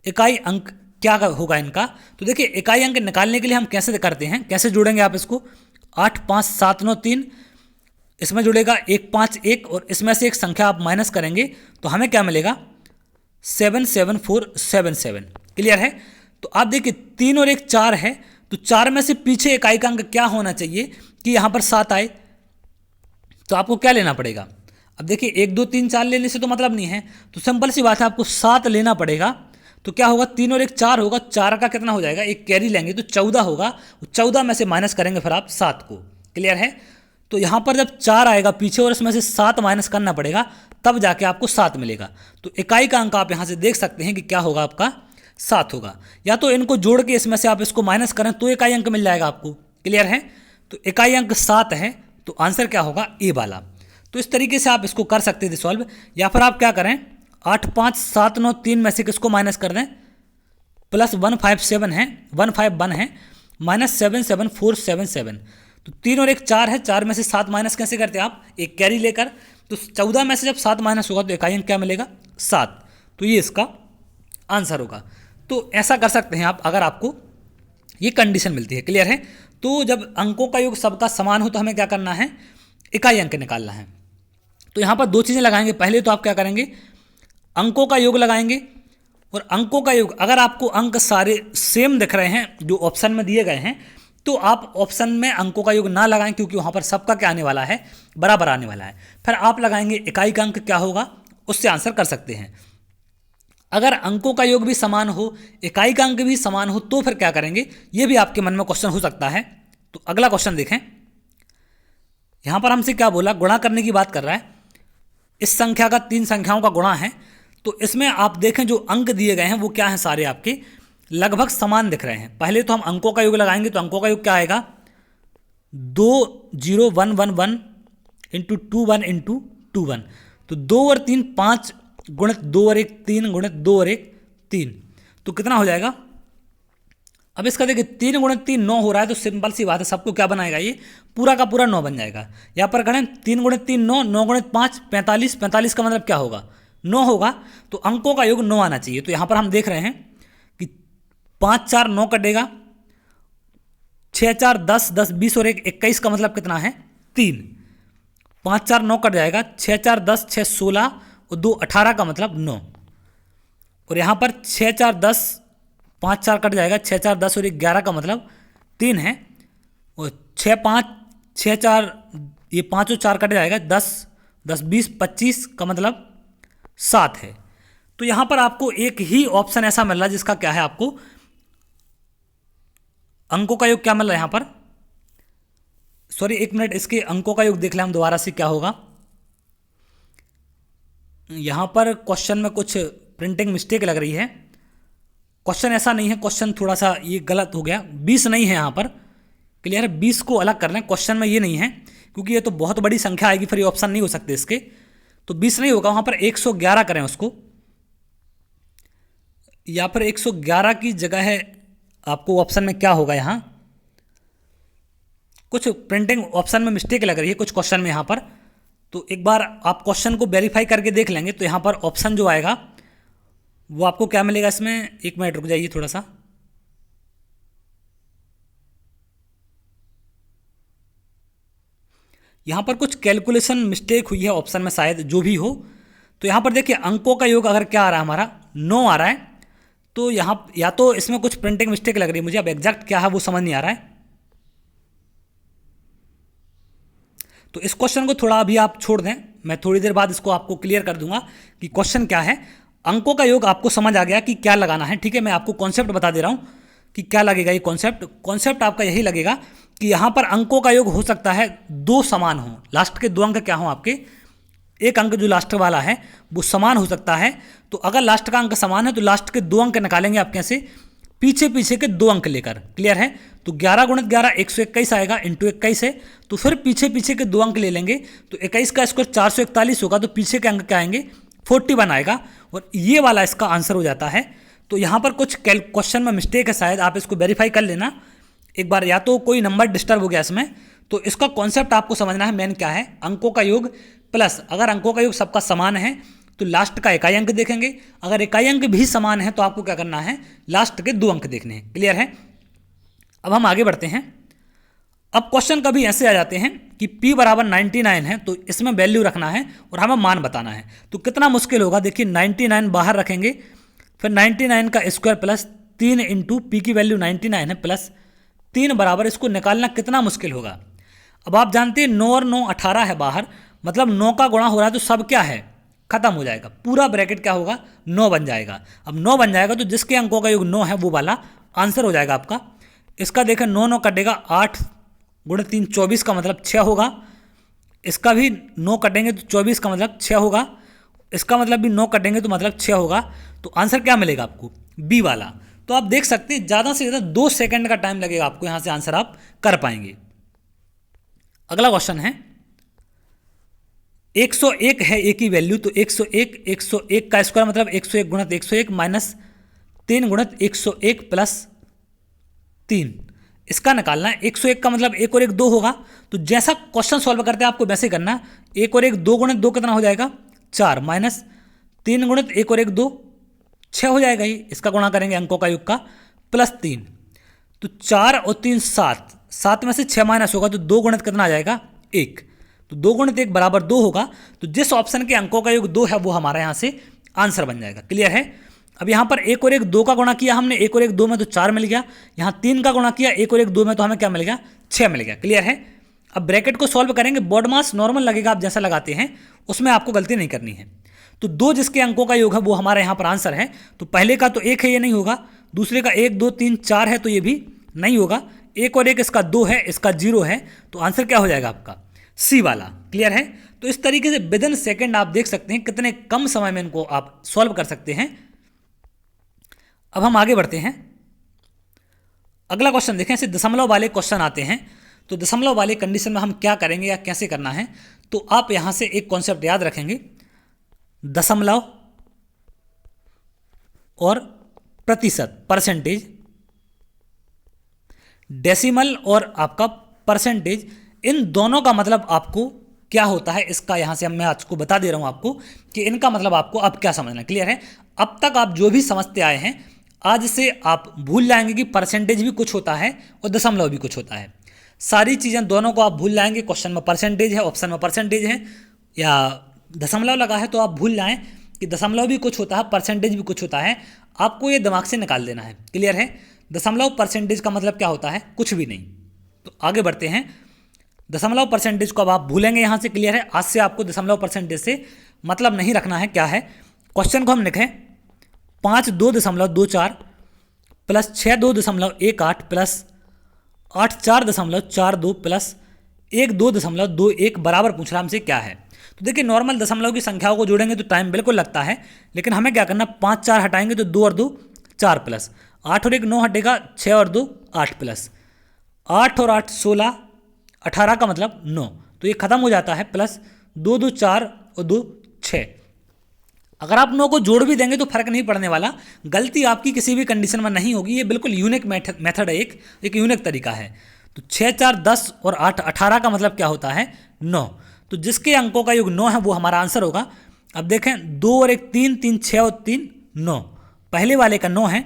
इकाई अंक क्या होगा इनका, तो देखिए इकाई अंक निकालने के लिए हम कैसे करते हैं, कैसे जोड़ेंगे आप इसको, 8 5 7 9 3, इसमें जुड़ेगा 1 5 1 और इसमें से एक संख्या आप माइनस करेंगे तो हमें क्या मिलेगा, 7 7 4 7 7। क्लियर है? तो आप देखिए 3 और 1 4 है, तो 4 में से पीछे इकाई का अंक क्या होना चाहिए कि यहाँ पर 7 आए। तो आपको क्या लेना पड़ेगा, अब देखिए 1 2 3 4 लेने से तो मतलब नहीं है, तो सिंपल सी बात है आपको 7 लेना पड़ेगा। तो क्या होगा, 3 और 1 4 होगा, 4 का कितना हो जाएगा, एक कैरी लेंगे तो 14 होगा, 14 में से माइनस करेंगे फिर आप 7 को। क्लियर है? तो यहाँ पर जब 4 आएगा पीछे और इसमें से 7 माइनस करना पड़ेगा, तब जाके आपको 7 मिलेगा। तो इकाई का अंक आप यहाँ से देख सकते हैं कि क्या होगा, आपका 7 होगा। या तो इनको जोड़ के इसमें से आप इसको माइनस करें तो इकाई अंक मिल जाएगा आपको। क्लियर है? तो इकाई अंक 7 है, तो आंसर क्या होगा, ए वाला। तो इस तरीके से आप इसको कर सकते थे सॉल्व। या फिर आप क्या करें, 8 5 7 9 3 में से किसको माइनस कर दें, प्लस 1 5 7 है, 1 5 1 है, माइनस 7 7 4 7 7। तो 3 और 1 4 है, 4 में से 7 माइनस कैसे करते हैं आप, एक कैरी लेकर। तो 14 में से जब 7 माइनस होगा तो इकाई अंक क्या मिलेगा, 7। तो ये इसका आंसर होगा। तो ऐसा कर सकते हैं आप अगर आपको ये कंडीशन मिलती है। क्लियर है? तो जब अंकों का योग सबका समान हो तो हमें क्या करना है, इकाई अंक निकालना है। तो यहाँ पर दो चीज़ें लगाएंगे। पहले तो आप क्या करेंगे, अंकों का योग लगाएंगे, और अंकों का योग अगर आपको अंक सारे सेम दिख रहे हैं जो ऑप्शन में दिए गए हैं, तो आप ऑप्शन में अंकों का योग ना लगाएं, क्योंकि वहाँ पर सबका क्या आने वाला है, बराबर आने वाला है। फिर आप लगाएंगे इकाई का अंक क्या होगा, उससे आंसर कर सकते हैं। अगर अंकों का योग भी समान हो, इकाई का अंक भी समान हो, तो फिर क्या करेंगे, ये भी आपके मन में क्वेश्चन हो सकता है। तो अगला क्वेश्चन देखें। यहाँ पर हमसे क्या बोला, गुणा करने की बात कर रहा है। इस संख्या का 3 संख्याओं का गुणा है। तो इसमें आप देखें जो अंक दिए गए हैं वो क्या हैं, सारे आपके लगभग समान दिख रहे हैं। पहले तो हम अंकों का योग लगाएंगे। तो अंकों का योग क्या आएगा, 2 0 1 1 1 इंटू 2 1 इंटू 2 1। तो 2 और 3 5 गुणित 2 और 1 3 गुणित 2 और 1 3। तो कितना हो जाएगा, अब इसका देखिए 3 गुणित 3 9 हो रहा है। तो सिंपल सी बात है, सबको क्या बनाएगा, ये पूरा का पूरा 9 बन जाएगा। यहाँ पर करें 3 गुणित 3 9, 9 गुणित 5 45, 45 का मतलब क्या होगा, 9 होगा। तो अंकों का योग 9 आना चाहिए। तो यहाँ पर हम देख रहे हैं कि 5 4 9 कटेगा, 6 4 10 10 20 और 1 21 का मतलब कितना है, 3। 5 4 9 कट जाएगा, 6 4 10 6 16 और 2 18 का मतलब 9। और यहाँ पर 6 4 10 5 4 कट जाएगा, 6 4 10 और 11 का मतलब 3 है। और 6 5 6 4 ये 5 और 4 कट जाएगा, 10 10 20 25 का मतलब 7 है। तो यहाँ पर आपको एक ही ऑप्शन ऐसा मिल रहा है जिसका क्या है, आपको अंकों का योग क्या मिल रहा है यहाँ पर, सॉरी 1 मिनट, इसके अंकों का योग देख लें हम दोबारा से क्या होगा। यहाँ पर क्वेश्चन में कुछ प्रिंटिंग मिस्टेक लग रही है। क्वेश्चन ऐसा नहीं है, क्वेश्चन थोड़ा सा ये गलत हो गया, 20 नहीं है यहाँ पर। क्लियर है? 20 को अलग कर लें, क्वेश्चन में ये नहीं है, क्योंकि ये तो बहुत बड़ी संख्या आएगी, फिर ये ऑप्शन नहीं हो सकते इसके। तो 20 नहीं होगा, वहाँ पर 111 करें उसको, या फिर 111 की जगह है आपको ऑप्शन में क्या होगा, यहाँ कुछ प्रिंटिंग ऑप्शन में मिस्टेक लग रही है कुछ क्वेश्चन में यहाँ पर। तो एक बार आप क्वेश्चन को वेरीफाई करके देख लेंगे। तो यहाँ पर ऑप्शन जो आएगा वो आपको क्या मिलेगा इसमें, 1 मिनट रुक जाइए थोड़ा सा। यहाँ पर कुछ कैलकुलेशन मिस्टेक हुई है ऑप्शन में शायद, जो भी हो। तो यहाँ पर देखिए अंकों का योग अगर क्या आ रहा है, हमारा 9 आ रहा है। तो यहाँ या तो इसमें कुछ प्रिंटिंग मिस्टेक लग रही है मुझे, अब एग्जैक्ट क्या है वो समझ नहीं आ रहा है। तो इस क्वेश्चन को थोड़ा अभी आप छोड़ दें, मैं थोड़ी देर बाद इसको आपको क्लियर कर दूंगा कि क्वेश्चन क्या है। अंकों का योग आपको समझ आ गया कि क्या लगाना है, ठीक है। मैं आपको कॉन्सेप्ट बता दे रहा हूँ कि क्या लगेगा। ये कॉन्सेप्ट आपका यही लगेगा कि यहाँ पर अंकों का योग हो सकता है दो समान हो, लास्ट के दो अंक क्या हो आपके, एक अंक जो लास्ट वाला है वो समान हो सकता है। तो अगर लास्ट का अंक समान है तो लास्ट के दो अंक निकालेंगे आपके यहाँ से पीछे पीछे के दो अंक लेकर, क्लियर है। तो 11 गुणित 11 121 आएगा, इंटू 21 है, तो फिर पीछे पीछे के दो अंक ले लेंगे, तो 21 का स्क्वायर 441 होगा, तो पीछे के अंक क्या आएंगे 41 आएगा, और ये वाला इसका आंसर हो जाता है। तो यहाँ पर कुछ क्वेश्चन में मिस्टेक है, शायद आप इसको वेरीफाई कर लेना एक बार, या तो कोई नंबर डिस्टर्ब हो गया इसमें। तो इसका कॉन्सेप्ट आपको समझना है, मेन क्या है, अंकों का योग प्लस, अगर अंकों का योग सबका समान है तो लास्ट का इकाई अंक देखेंगे, अगर इकाई अंक भी समान है तो आपको क्या करना है, लास्ट के दो अंक देखने हैं, क्लियर है। अब हम आगे बढ़ते हैं। अब क्वेश्चन कभी ऐसे आ जाते हैं कि p बराबर 99 है, तो इसमें वैल्यू रखना है और हमें मान बताना है, तो कितना मुश्किल होगा। देखिए 99 बाहर रखेंगे, फिर 99 का स्क्वायर प्लस 3 इंटू पी की वैल्यू 99 है प्लस 3 बराबर, इसको निकालना कितना मुश्किल होगा। अब आप जानते हैं 9 और 9 18 है बाहर, मतलब 9 का गुणा हो रहा है तो सब क्या है, खत्म हो जाएगा, पूरा ब्रैकेट क्या होगा 9 बन जाएगा। अब 9 बन जाएगा तो जिसके अंकों का योग 9 है वो वाला आंसर हो जाएगा आपका। इसका देखें 9 9 कटेगा, 8 गुणित 3 24 का मतलब 6 होगा, इसका भी 9 कटेंगे तो 24 का मतलब 6 होगा, इसका मतलब भी 9 कटेंगे तो मतलब 6 होगा। तो आंसर क्या मिलेगा आपको, बी वाला। तो आप देख सकते हैं ज़्यादा से ज़्यादा 2 सेकंड का टाइम लगेगा आपको, यहाँ से आंसर आप कर पाएंगे। अगला क्वेश्चन है 101 है ए की वैल्यू, तो 101 का स्क्वायर मतलब 101 गुणित 101 माइनस 3 गुणित 101 प्लस 3, इसका निकालना है। 101 का मतलब 1 और 1 2 होगा, तो जैसा क्वेश्चन सॉल्व करते हैं आपको वैसे करना। 1 और 1 2 गुणित 2 कितना हो जाएगा 4, माइनस 3 गुणित 1 और 1 2 6 हो जाएगा ही, इसका गुणा करेंगे अंकों का योग का, प्लस 3, तो 4 और 3 7, 7 में से 6 माइनस होगा तो 2 गुणित कितना आ जाएगा 1, तो 2 गुणित 1 बराबर 2 होगा। तो जिस ऑप्शन के अंकों का योग 2 है वो हमारा यहाँ से आंसर बन जाएगा, क्लियर है। अब यहाँ पर 1 और 1 2 का गुणा किया हमने, 1 और 1 2 में तो 4 मिल गया, यहाँ 3 का गुणा किया 1 और 1 2 में तो हमें क्या मिल गया 6 मिल गया, क्लियर है। अब ब्रैकेट को सॉल्व करेंगे, बॉड मास नॉर्मल लगेगा, आप जैसा लगाते हैं उसमें आपको गलती नहीं करनी है। तो 2 जिसके अंकों का योग है वो हमारा यहाँ पर आंसर है। तो पहले का तो 1 है, ये नहीं होगा, दूसरे का 1 2 3 4 है तो ये भी नहीं होगा, 1 और 1 इसका 2 है, इसका 0 है, तो आंसर क्या हो जाएगा आपका सी वाला, क्लियर है। तो इस तरीके से विद इन सेकेंड आप देख सकते हैं कितने कम समय में इनको आप सॉल्व कर सकते हैं। अब हम आगे बढ़ते हैं, अगला क्वेश्चन देखें। ऐसे दशमलव वाले क्वेश्चन आते हैं, तो दशमलव वाले कंडीशन में हम क्या करेंगे या कैसे करना है, तो आप यहां से एक कॉन्सेप्ट याद रखेंगे, दशमलव और प्रतिशत परसेंटेज, डेसिमल और आपका परसेंटेज, इन दोनों का मतलब आपको क्या होता है, इसका यहां से मैं आज को बता दे रहा हूं आपको कि इनका मतलब आपको अब क्या समझना, क्लियर है। अब तक आप जो भी समझते आए हैं, आज से आप भूल जाएंगे कि परसेंटेज भी कुछ होता है और दशमलव भी कुछ होता है। सारी चीज़ें दोनों को आप भूल जाएंगे, क्वेश्चन में परसेंटेज है, ऑप्शन में परसेंटेज है या दशमलव लगा है तो आप भूल जाएं कि दशमलव भी कुछ होता है, परसेंटेज भी कुछ होता है, आपको ये दिमाग से निकाल देना है, क्लियर है। दशमलव परसेंटेज का मतलब क्या होता है, कुछ भी नहीं। तो आगे बढ़ते हैं, दशमलव परसेंटेज को अब आप भूलेंगे यहाँ से, क्लियर है। आज से आपको दशमलव परसेंटेज से मतलब नहीं रखना है। क्या है क्वेश्चन को हम लिखें, 5 2.24 प्लस 6 2.18 प्लस 8 4.42 प्लस 1 2.21 बराबर पूछ रहा हमसे क्या है। तो देखिए नॉर्मल दशमलव की संख्याओं को जोड़ेंगे तो टाइम बिल्कुल लगता है, लेकिन हमें क्या करना, 5 4 हटाएंगे तो 2 और 2 4 प्लस 8 और 1 9 हटेगा, 6 और 2 8 प्लस 8 और 8 16, 18 का मतलब 9, तो ये खत्म हो जाता है, प्लस 2 2 4 और 2 6। अगर आप 9 को जोड़ भी देंगे तो फर्क नहीं पड़ने वाला, गलती आपकी किसी भी कंडीशन में नहीं होगी, ये बिल्कुल यूनिक मेथड है, एक यूनिक तरीका है। तो 6 4 10 और 8 18 का मतलब क्या होता है 9, तो जिसके अंकों का योग 9 है वो हमारा आंसर होगा। अब देखें 2 और 1 3 3 6 और 3 9, पहले वाले का 9 है,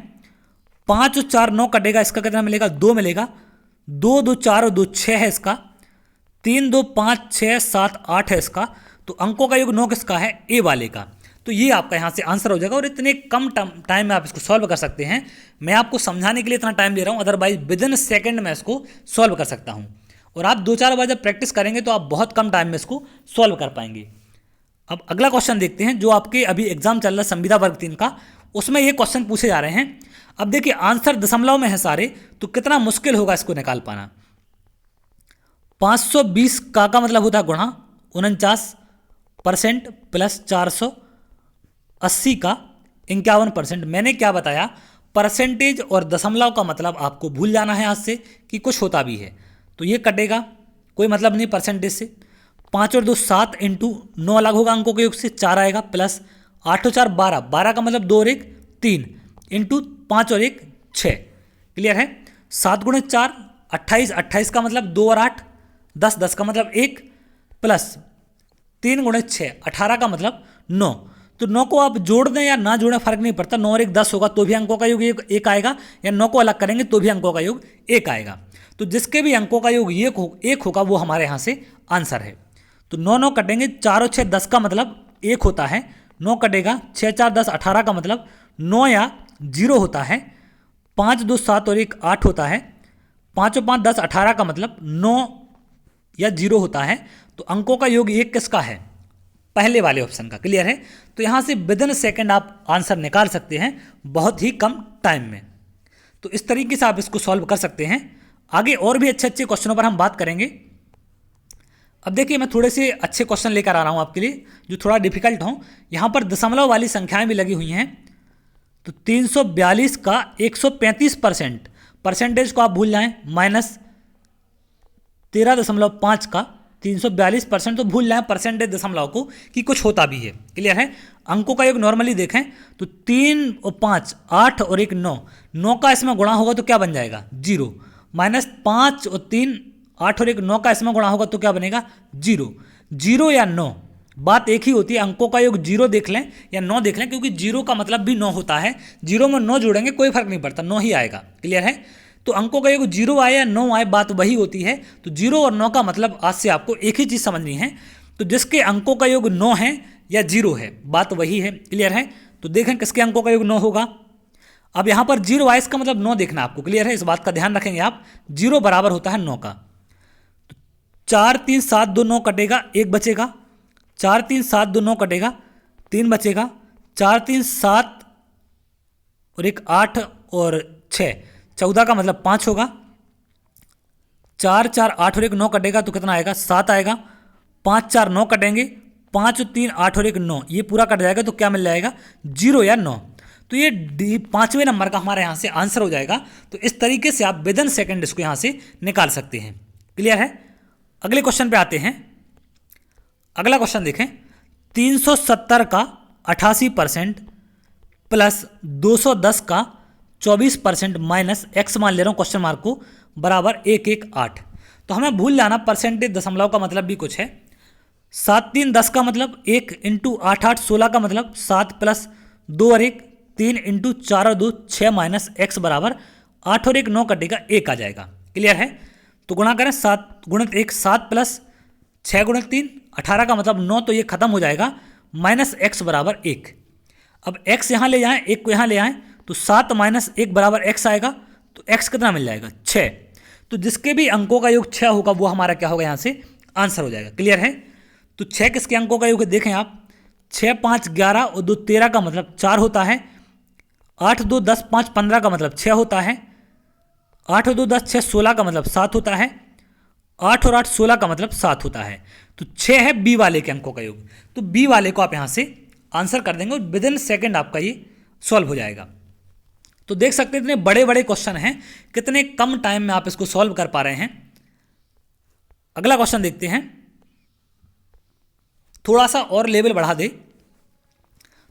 5 और 4 9 कटेगा, इसका कितना मिलेगा 2 मिलेगा, 2 2 4 और 2 6 है इसका, 3 2 5 6 7 8 है इसका, तो अंकों का योग 9 किसका है, ए वाले का। तो ये आपका यहाँ से आंसर हो जाएगा और इतने कम टाइम में आप इसको सॉल्व कर सकते हैं। मैं आपको समझाने के लिए इतना टाइम ले रहा हूँ, अदरवाइज विद इन सेकेंड में इसको सॉल्व कर सकता हूँ। और आप 2-4 बार जब प्रैक्टिस करेंगे तो आप बहुत कम टाइम में इसको सॉल्व कर पाएंगे। अब अगला क्वेश्चन देखते हैं जो आपके अभी एग्जाम चल रहा है संविदा वर्ग 3 का, उसमें ये क्वेश्चन पूछे जा रहे हैं। अब देखिए आंसर दशमलव में है सारे, तो कितना मुश्किल होगा इसको निकाल पाना। 520 का मतलब होता है गुणा 49% प्लस 480 का 51%। मैंने क्या बताया, परसेंटेज और दशमलव का मतलब आपको भूल जाना है आज से कि कुछ होता भी है, तो ये कटेगा, कोई मतलब नहीं परसेंटेज से। 5 और 2 7 इंटू 9 अलग होगा अंकों के योग से, 4 आएगा प्लस 8 और 4 12, 12 का मतलब 2 और 1 3 इंटू 5 और 1 6। क्लियर है। 7 गुणे 4 28, 28 का मतलब 2 और 8 10, 10 का मतलब 1 प्लस 3 गुणे 6 18 का मतलब 9। तो 9 को आप जोड़ दें या ना जोड़ें फर्क नहीं पड़ता, 9 और 1 10 होगा तो भी अंकों का योग एक आएगा, या 9 को अलग करेंगे तो भी अंकों का योग 1 आएगा। तो जिसके भी अंकों का योग एक होगा वो हमारे यहाँ से आंसर है। तो 9 9 कटेंगे, 4 और 6 10 का मतलब 1 होता है, 9 कटेगा, 6 4 10 18 का मतलब 9 या 0 होता है, 5 2 7 और 1 8 होता है, 5 और 5 10 18 का मतलब 9 या 0 होता है। तो अंकों का योग 1 किसका है, पहले वाले ऑप्शन का। क्लियर है। तो यहाँ से विदिन सेकंड आप आंसर निकाल सकते हैं बहुत ही कम टाइम में। तो इस तरीके से आप इसको सॉल्व कर सकते हैं। आगे और भी अच्छे अच्छे क्वेश्चनों पर हम बात करेंगे। अब देखिए मैं थोड़े से अच्छे क्वेश्चन लेकर आ रहा हूँ आपके लिए जो थोड़ा डिफिकल्ट हों। यहाँ पर दशमलव वाली संख्याएं भी लगी हुई हैं। तो 342 का 135% परसेंटेज को आप भूल जाएं, माइनस 13.5 का 342% तो भूल जाएं परसेंटेज दशमलव को कि कुछ होता भी है। क्लियर है। अंकों का योग नॉर्मली देखें तो 3 और 5 8 और 1 9, 9 का इसमें गुणा होगा तो क्या बन जाएगा 0, माइनस 5 और 3 8 और 1 9 का इसमें गुणा होगा तो क्या बनेगा 0। 0 या 9 बात एक ही होती है, अंकों का योग 0 देख लें या 9 देख लें, क्योंकि 0 का मतलब भी 9 होता है। 0 में 9 जोड़ेंगे कोई फर्क नहीं पड़ता, 9 ही आएगा। क्लियर है। तो अंकों का योग 0 आए या 9 आए बात वही होती है। तो 0 और 9 का मतलब आज से आपको एक ही चीज़ समझनी है। तो जिसके अंकों का योग 9 है या 0 है बात वही है। क्लियर है। तो देखें किसके अंकों का योग 9 होगा। अब यहाँ पर 0 आए इसका मतलब 9 देखना आपको। क्लियर है। इस बात का ध्यान रखेंगे आप। 0 बराबर होता है 9 का। 4 3 7 2 9 कटेगा, 1 बचेगा। 4 3 7 2 9 कटेगा, 3 बचेगा। 4 3 7 और 1 8 और 6 14 का मतलब 5 होगा। 4 4 8 और 1 9 कटेगा तो कितना आएगा 7 आएगा। 5 4 9 कटेंगे, 5 और 3 8 और 1 9, ये पूरा कट जाएगा तो क्या मिल जाएगा 0 या 9। तो ये 5वें नंबर का हमारे यहाँ से आंसर हो जाएगा। तो इस तरीके से आप विदिन सेकंड इसको यहाँ से निकाल सकते हैं। क्लियर है। अगले क्वेश्चन पे आते हैं। अगला क्वेश्चन देखें। 370 का 88% प्लस 210 का 24% माइनस एक्स मान ले रहा हूँ क्वेश्चन मार्क को बराबर 118। तो हमें भूल जाना परसेंटेज दशमलव का मतलब भी कुछ है। 7 3 10 का मतलब 1 इंटू 8 8 16 का मतलब 7 प्लस 2 और 1 3 इंटू 4 और 2 6 माइनस एक्स बराबर 8 और 1 9 कटेगा 1 आ जाएगा। क्लियर है। तो गुणा करें 7 गुणित 1 7 प्लस 6 गुणित 3 18 का मतलब 9, तो ये खत्म हो जाएगा माइनस एक्स बराबर 1। अब x यहाँ ले जाएं, 1 को यहाँ ले आएँ तो 7 माइनस 1 बराबर x आएगा। तो x कितना मिल जाएगा 6। तो जिसके भी अंकों का योग 6 होगा वो हमारा क्या होगा यहाँ से आंसर हो जाएगा। क्लियर है। तो 6 किसके अंकों का योग देखें आप, 6 5 11 और 2 13 का मतलब 4 होता है। 8 2 10 5 15 का मतलब 6 होता है। 8 और 2 10 6 16 का मतलब 7 होता है। 8 और 8 16 का मतलब 7 होता है। तो 6 है बी वाले के अंकों का योग। तो बी वाले को आप यहाँ से आंसर कर देंगे और विदिन सेकंड आपका ये सॉल्व हो जाएगा। तो देख सकते हैं इतने बड़े बड़े क्वेश्चन हैं, कितने कम टाइम में आप इसको सॉल्व कर पा रहे हैं। अगला क्वेश्चन देखते हैं। थोड़ा सा और लेवल बढ़ा दे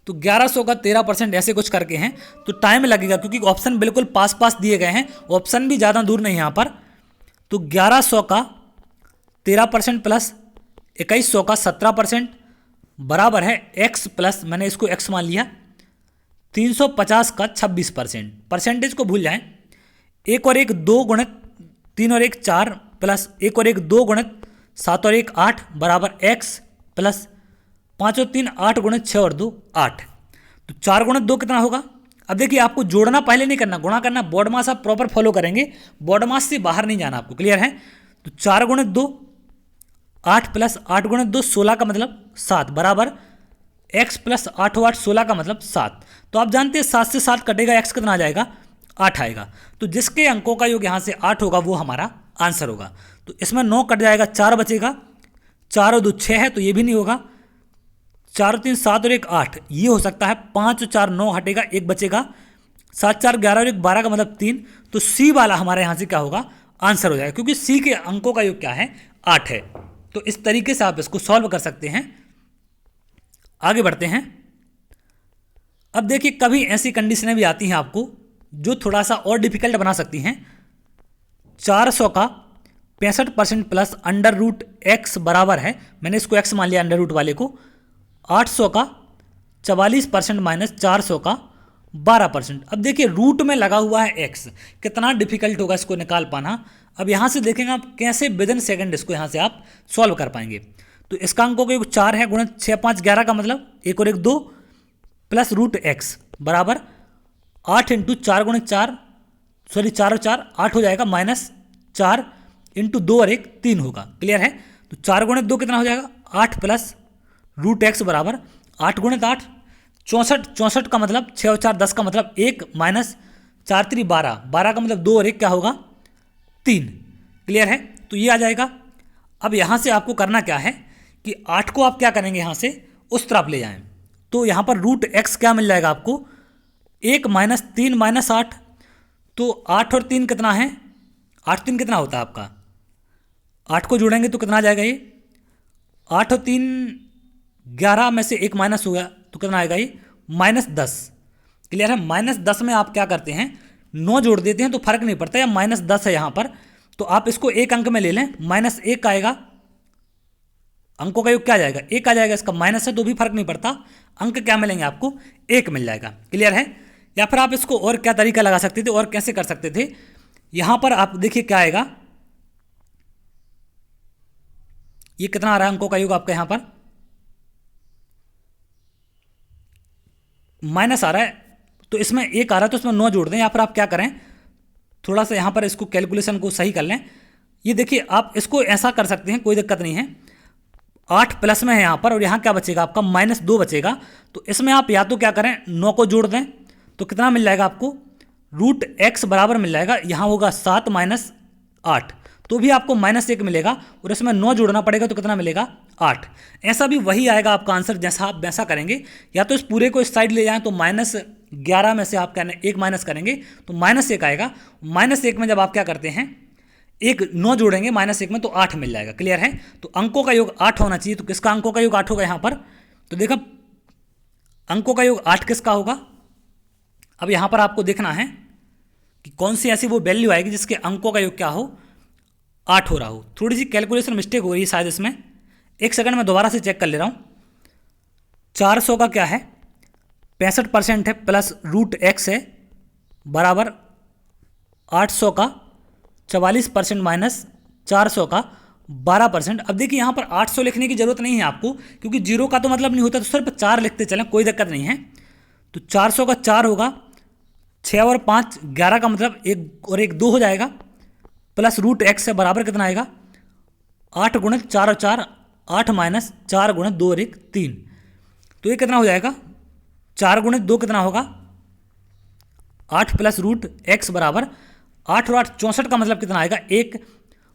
तो 1100 का 13% ऐसे कुछ करके हैं, तो टाइम लगेगा क्योंकि ऑप्शन बिल्कुल पास पास दिए गए हैं, ऑप्शन भी ज़्यादा दूर नहीं यहाँ पर। तो 1100 का 13% प्लस 2100 का 17% बराबर है x प्लस, मैंने इसको x मान लिया, 350 का 26%। परसेंटेज को भूल जाएं। 1 और 1 2 गुणित 3 और 1 4 प्लस 1 और 1 2 गुणित 7 और 1 8 बराबर x प्लस 5 और 3 8 गुणित 6 और 2 8। तो 4 गुणित 2 कितना होगा। अब देखिए आपको जोड़ना पहले नहीं करना, गुणा करना। बोर्ड मास आप प्रॉपर फॉलो करेंगे, बोर्ड मास से बाहर नहीं जाना आपको। क्लियर है। तो 4 गुणित 2 8 प्लस 8 गुणित 2 16 का मतलब 7 बराबर x प्लस 8 8 16 का मतलब 7। तो आप जानते हैं 7 से 7 कटेगा, x कितना आ जाएगा, 8 आएगा। तो जिसके अंकों का योग यहाँ से 8 होगा वो हमारा आंसर होगा। तो इसमें 9 कट जाएगा, 4 बचेगा, 4 और 2 6 है तो ये भी नहीं होगा, 4 और 3 7 और 1 8 ये हो सकता है, 5 और 4 9 हटेगा, 1 बचेगा, 7 4 11 और 1 12 का मतलब 3। तो सी वाला हमारे यहाँ से क्या होगा, आंसर हो जाएगा, क्योंकि सी के अंकों का योग क्या है, 8 है। तो इस तरीके से आप इसको सॉल्व कर सकते हैं। आगे बढ़ते हैं। अब देखिए कभी ऐसी कंडीशनें भी आती हैं आपको जो थोड़ा सा और डिफिकल्ट बना सकती हैं। 400 का 65% प्लस अंडर रूट एक्स बराबर है, मैंने इसको एक्स मान लिया अंडर रूट वाले को, 800 का 44% माइनस 400 का 12%। अब देखिए रूट में लगा हुआ है एक्स, कितना डिफिकल्ट होगा इसको निकाल पाना। अब यहाँ से देखेंगे आप कैसे विद इन सेकेंड इसको यहाँ से आप सॉल्व कर पाएंगे। तो इसका अंकों का योग 4 है, गुणित 6 5 11 का मतलब 1 और 1 2 प्लस रूट एक्स बराबर 8 इंटू 4 गुणित 4 सॉरी 4 और 4 8 हो जाएगा, माइनस 4 इंटू 2 और 1 3 होगा। क्लियर है। तो 4 गुणित 2 कितना हो जाएगा, 8 प्लस रूट एक्स बराबर 8 गुणित 8 64, 64 का मतलब 6 और 4 10 का मतलब 1 माइनस 4 3 12, 12 का मतलब 2 और 1 क्या होगा, 3। क्लियर है। तो ये आ जाएगा। अब यहाँ से आपको करना क्या है कि 8 को आप क्या करेंगे, यहाँ से उस तरफ ले जाएं। तो यहाँ पर रूट एक्स क्या मिल जाएगा आपको, 1 माइनस 3 माइनस 8। तो 8 और 3 कितना है, 8 3 कितना होता है आपका, 8 को जोड़ेंगे तो कितना आ जाएगा, ये 8 और 3 11 में से 1 माइनस हो गया तो कितना आएगा, ये -10। क्लियर है। -10 में आप क्या करते हैं, 9 जोड़ देते हैं तो फर्क नहीं पड़ता, या -10 है यहाँ पर तो आप इसको एक अंक में ले लें, -1 आएगा, अंकों का योग क्या आ जाएगा, 1 आ जाएगा, इसका माइनस है तो भी फर्क नहीं पड़ता, अंक क्या मिलेंगे आपको, 1 मिल जाएगा। क्लियर है। या फिर आप इसको और क्या तरीका लगा सकते थे, और कैसे कर सकते थे, यहां पर आप देखिए क्या आएगा, ये कितना आ रहा है अंकों का योग आपका, यहां पर माइनस आ रहा है तो इसमें 1 आ रहा है तो इसमें 9 जोड़ दें, या फिर आप क्या करें, थोड़ा सा यहां पर इसको कैलकुलेशन को सही कर लें। ये देखिए आप इसको ऐसा कर सकते हैं, कोई दिक्कत नहीं है, 8 प्लस में है यहाँ पर और यहाँ क्या बचेगा आपका, -2 बचेगा। तो इसमें आप या तो क्या करें, 9 को जोड़ दें तो कितना मिल जाएगा आपको, रूट एक्स बराबर मिल जाएगा, यहाँ होगा 7 माइनस 8 तो भी आपको -1 मिलेगा, और इसमें 9 जोड़ना पड़ेगा तो कितना मिलेगा, 8। ऐसा भी वही आएगा आपका आंसर, जैसा आप वैसा करेंगे। या तो इस पूरे को इस साइड ले जाएं तो -11 में से आप क्या 1 माइनस करेंगे तो -1 आएगा, -1 में जब आप क्या करते हैं, 9 जोड़ेंगे -1 में तो 8 मिल जाएगा। क्लियर है। तो अंकों का योग 8 होना चाहिए, तो किसका अंकों का योग 8 होगा यहाँ पर, तो देखो अंकों का योग 8 किसका होगा। अब यहाँ पर आपको देखना है कि कौन सी ऐसी वो वैल्यू आएगी जिसके अंकों का योग क्या हो, 8 हो रहा हो। थोड़ी सी कैलकुलेशन मिस्टेक हो रही है शायद इसमें, एक सेकंड में दोबारा से चेक कर ले रहा हूँ। 400 का क्या है, 65% है प्लस रूट एक्स है बराबर 800 का 44% माइनस 400 का 12%। अब देखिए यहाँ पर 800 लिखने की जरूरत नहीं है आपको, क्योंकि 0 का तो मतलब नहीं होता, तो सिर्फ 4 लिखते चलें, कोई दिक्कत नहीं है। तो 400 का 4 होगा, 6 और 5 11 का मतलब 1 और 1 2 हो जाएगा, प्लस रूट एक्स से बराबर कितना आएगा, 8 गुणित 4 और 4 8 माइनस 4 गुणित 2 और 1 3। तो ये कितना हो जाएगा, 4 गुणित 2 कितना होगा, 8 प्लस रूट एक्स बराबर 8 और 8 64 का मतलब कितना आएगा, 1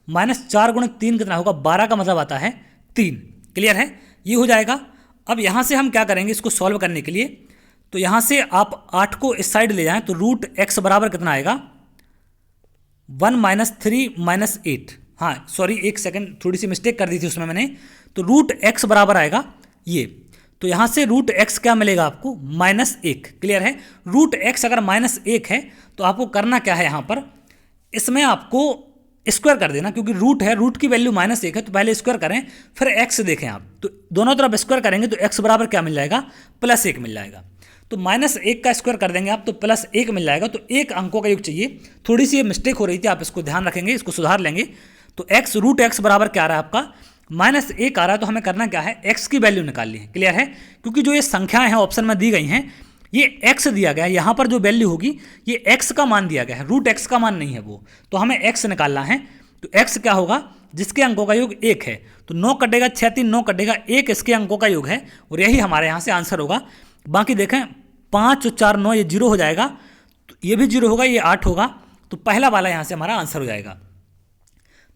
माइनस 4 गुणित 3 कितना होगा, 12 का मतलब आता है 3। क्लियर है। ये हो जाएगा। अब यहाँ से हम क्या करेंगे इसको सॉल्व करने के लिए, तो यहाँ से आप 8 को इस साइड ले जाएं तो रूट एक्स बराबर कितना आएगा, 1 माइनस 3 माइनस 8। हाँ सॉरी एक सेकंड, थोड़ी सी मिस्टेक कर दी थी उसमें मैंने। तो रूट एक्स बराबर आएगा ये, तो यहाँ से रूट एक्स क्या मिलेगा आपको, -1। क्लियर है। रूट एक्स अगर -1 है तो आपको करना क्या है, यहाँ पर इसमें आपको स्क्वायर कर देना, क्योंकि रूट है, रूट की वैल्यू -1 है तो पहले स्क्वायर करें फिर एक्स देखें आप, तो दोनों तरफ स्क्वायर करेंगे तो एक्स बराबर क्या मिल जाएगा, +1 मिल जाएगा। तो -1 का स्क्वायर कर देंगे आप तो +1 मिल जाएगा। तो एक अंकों का योग चाहिए, थोड़ी सी ये मिस्टेक हो रही थी, आप इसको ध्यान रखेंगे, इसको सुधार लेंगे। तो एक्स रूट एक्स बराबर क्या आ रहा है आपका, -1 आ रहा है। तो हमें करना क्या है, एक्स की वैल्यू निकालनी है। क्लियर है। क्योंकि जो ये संख्याएं हैं ऑप्शन में दी गई हैं, ये एक्स दिया गया है, यहाँ पर जो वैल्यू होगी ये एक्स का मान दिया गया है, रूट एक्स का मान नहीं है वो, तो हमें एक्स निकालना है। तो x क्या होगा, जिसके अंकों का योग 1 है, तो 9 कटेगा 6 3 9 कटेगा 1 इसके अंकों का योग है, और यही हमारे यहाँ से आंसर होगा। बाकी देखें 5 और 4 9 ये 0 हो जाएगा, तो ये भी 0 होगा, ये 8 होगा, तो पहला वाला यहाँ से हमारा आंसर हो जाएगा।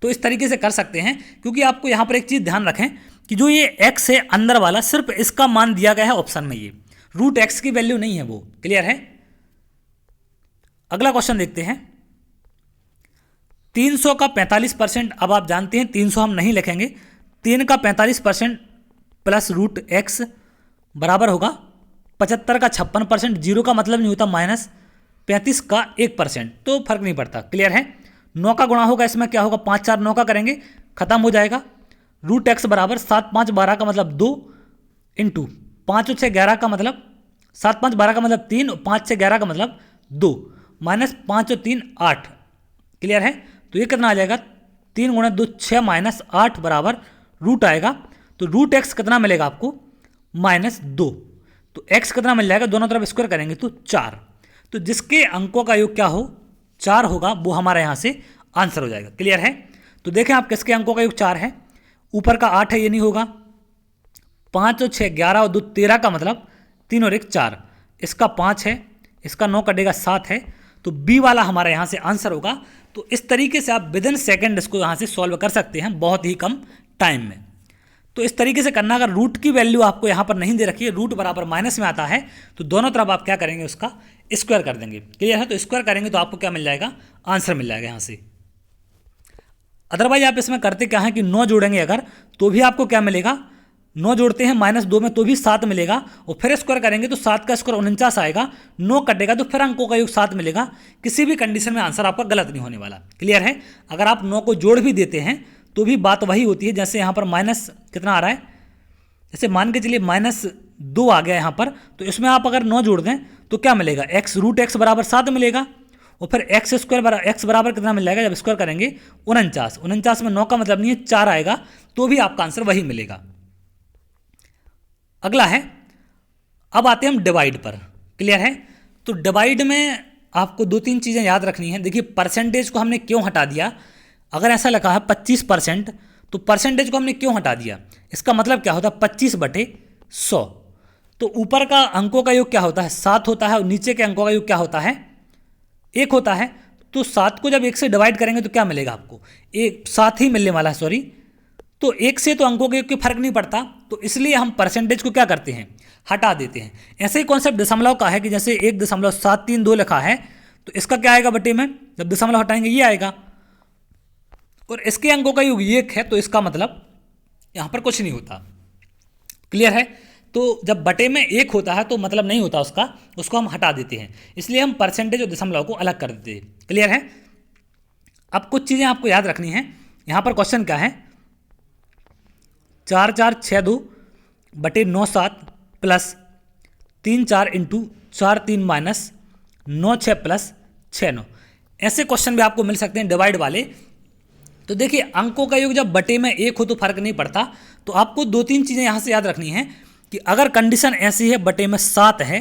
तो इस तरीके से कर सकते हैं, क्योंकि आपको यहाँ पर एक चीज़ ध्यान रखें कि जो ये x है अंदर वाला, सिर्फ इसका मान दिया गया है ऑप्शन में, ये रूट x की वैल्यू नहीं है वो। क्लियर है। अगला क्वेश्चन देखते हैं। 300 का 45%, अब आप जानते हैं 300 हम नहीं लिखेंगे, 3 का 45% प्लस रूट x बराबर होगा 75 का 56%, 0 का मतलब नहीं होता माइनस 35 का 1%, तो फर्क नहीं पड़ता। क्लियर है। 9 का गुणा होगा, इसमें क्या होगा, 5 4 9 का करेंगे, खत्म हो जाएगा। रूट x बराबर 7 5 12 का मतलब 2 इंटू 5 और 6 11 का मतलब 7 5 12 का मतलब 3, और 5 6 11 का मतलब 2, माइनस 5 और 3 8। क्लियर है। तो ये कितना आ जाएगा, 3 गुणा 2 6 माइनस 8 बराबर रूट आएगा। तो रूट x कितना मिलेगा आपको, -2। तो x कितना मिल जाएगा, दोनों तरफ स्क्वायर करेंगे तो 4। तो जिसके अंकों का योग क्या हो, 4 होगा, वो हमारे यहाँ से आंसर हो जाएगा। क्लियर है। तो देखें आप किसके अंकों का योग 4 है, ऊपर का 8 है, ये नहीं होगा। 5 और 6 11 और 2 13 का मतलब 3 और 1 4, इसका 5 है, इसका 9 कटेगा 7 है, तो बी वाला हमारे यहाँ से आंसर होगा। तो इस तरीके से आप विदिन सेकेंड इसको यहाँ से सॉल्व कर सकते हैं, बहुत ही कम टाइम में। तो इस तरीके से करना। अगर रूट की वैल्यू आपको यहाँ पर नहीं दे रखी है, रूट बराबर माइनस में आता है, तो दोनों तरफ आप क्या करेंगे, उसका स्क्वायर कर देंगे। क्लियर है। तो स्क्वायर करेंगे तो आपको क्या मिल जाएगा, आंसर मिल जाएगा यहाँ से। अदरवाइज आप इसमें करते क्या है कि 9 जोड़ेंगे अगर, तो भी आपको क्या मिलेगा, 9 जोड़ते हैं -2 में तो भी 7 मिलेगा, और फिर स्क्वायर करेंगे तो 7 का स्क्वायर 49 आएगा, 9 कटेगा तो फिर अंकों का योग 7 मिलेगा। किसी भी कंडीशन में आंसर आपका गलत नहीं होने वाला। क्लियर है। अगर आप 9 को जोड़ भी देते हैं तो भी बात वही होती है, जैसे यहाँ पर माइनस कितना आ रहा है, जैसे मान के चलिए -2 आ गया यहाँ पर, तो इसमें आप अगर 9 जोड़ दें तो क्या मिलेगा, x रूट x बराबर 7 मिलेगा, और फिर x स्क्वायर x बराबर कितना मिल जाएगा, जब स्क्वायर करेंगे 49, 49 में 9 का मतलब नहीं है 4 आएगा, तो भी आपका आंसर वही मिलेगा। अगला है, अब आते हैं हम डिवाइड पर। क्लियर है। तो डिवाइड में आपको 2-3 चीज़ें याद रखनी है। देखिए परसेंटेज को हमने क्यों हटा दिया, अगर ऐसा लिखा है 25%, तो परसेंटेज को हमने क्यों हटा दिया, इसका मतलब क्या होता है 25/100। तो ऊपर का अंकों का योग क्या होता है, 7 होता है, और नीचे के अंकों का योग क्या होता है, 1 होता है। तो 7 को जब 1 से डिवाइड करेंगे तो क्या मिलेगा आपको, 7 ही मिलने वाला है, सॉरी। तो 1 से तो अंकों के योग के फर्क नहीं पड़ता, तो इसलिए हम परसेंटेज को क्या करते हैं, हटा देते हैं। ऐसे ही कॉन्सेप्ट दशमलव का है कि जैसे 1.732 लिखा है, तो इसका क्या आएगा बटे में, जब दशमलव हटाएंगे ये आएगा, और इसके अंकों का योग 1 है, तो इसका मतलब यहाँ पर कुछ नहीं होता। क्लियर है। तो जब बटे में 1 होता है तो मतलब नहीं होता उसका, उसको हम हटा देते हैं, इसलिए हम परसेंटेज और दशमलव को अलग कर देते हैं। क्लियर है। अब कुछ चीज़ें आपको याद रखनी है। यहाँ पर क्वेश्चन क्या है, 4 4 6 2 बटे 9 7 प्लस 3 4 इंटू 4 3 माइनस 9 6 प्लस 6 9। ऐसे क्वेश्चन भी आपको मिल सकते हैं डिवाइड वाले। तो देखिए अंकों का योग जब बटे में 1 हो तो फर्क नहीं पड़ता, तो आपको 2-3 चीज़ें यहाँ से याद रखनी है कि अगर कंडीशन ऐसी है बटे में 7 है,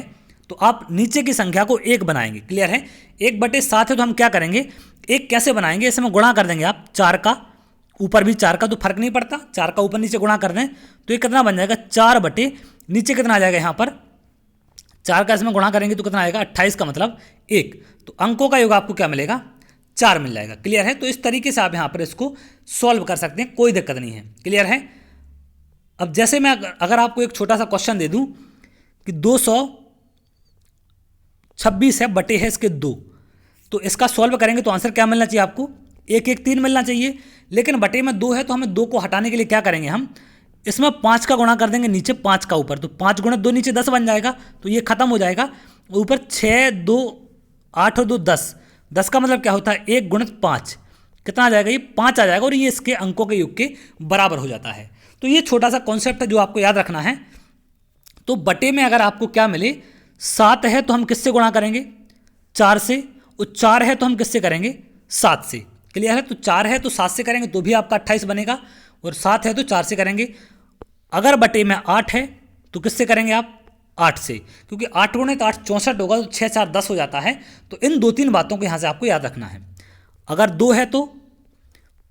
तो आप नीचे की संख्या को 1 बनाएंगे। क्लियर है। 1/7 है तो हम क्या करेंगे, 1 कैसे बनाएंगे, इसमें गुणा कर देंगे आप 4 का, ऊपर भी 4 का, तो फर्क नहीं पड़ता, 4 का ऊपर नीचे गुणा कर दें तो ये कितना बन जाएगा, 4 बटे नीचे कितना आ जाएगा, यहाँ पर 4 का इसमें गुणा करेंगे तो कितना आएगा, 28 का मतलब 1। तो अंकों का योग आपको क्या मिलेगा, 4 मिल जाएगा। क्लियर है। तो इस तरीके से आप यहाँ पर इसको सॉल्व कर सकते हैं, कोई दिक्कत नहीं है। क्लियर है। अब जैसे मैं अगर आपको एक छोटा सा क्वेश्चन दे दूं कि 226 है बटे है इसके 2, तो इसका सॉल्व करेंगे तो आंसर क्या मिलना चाहिए आपको, 1 1 3 मिलना चाहिए। लेकिन बटे में 2 है तो हमें 2 को हटाने के लिए क्या करेंगे, हम इसमें 5 का गुणा कर देंगे नीचे 5 का ऊपर, तो 5 गुणा 2 नीचे 10 बन जाएगा, तो ये खत्म हो जाएगा। ऊपर 6 2 8 और 2 10, 10 का मतलब क्या होता है 1 गुणित 5, कितना आ जाएगा, ये 5 आ जाएगा, और ये इसके अंकों के योग के बराबर हो जाता है। तो ये छोटा सा कॉन्सेप्ट है जो आपको याद रखना है। तो बटे में अगर आपको क्या मिले, 7 है तो हम किससे गुणा करेंगे, 4 से, और 4 है तो हम किससे करेंगे, 7 से। क्लियर है। तो 4 है तो 7 से करेंगे तो भी आपका 28 बनेगा, और 7 है तो 4 से करेंगे। अगर बटे में 8 है तो किससे करेंगे आप, 8 से, क्योंकि 8 गुणे तो 8 64 होगा, तो 6 4 10 हो जाता है। तो इन 2-3 बातों को यहाँ से आपको याद रखना है। अगर 2 है तो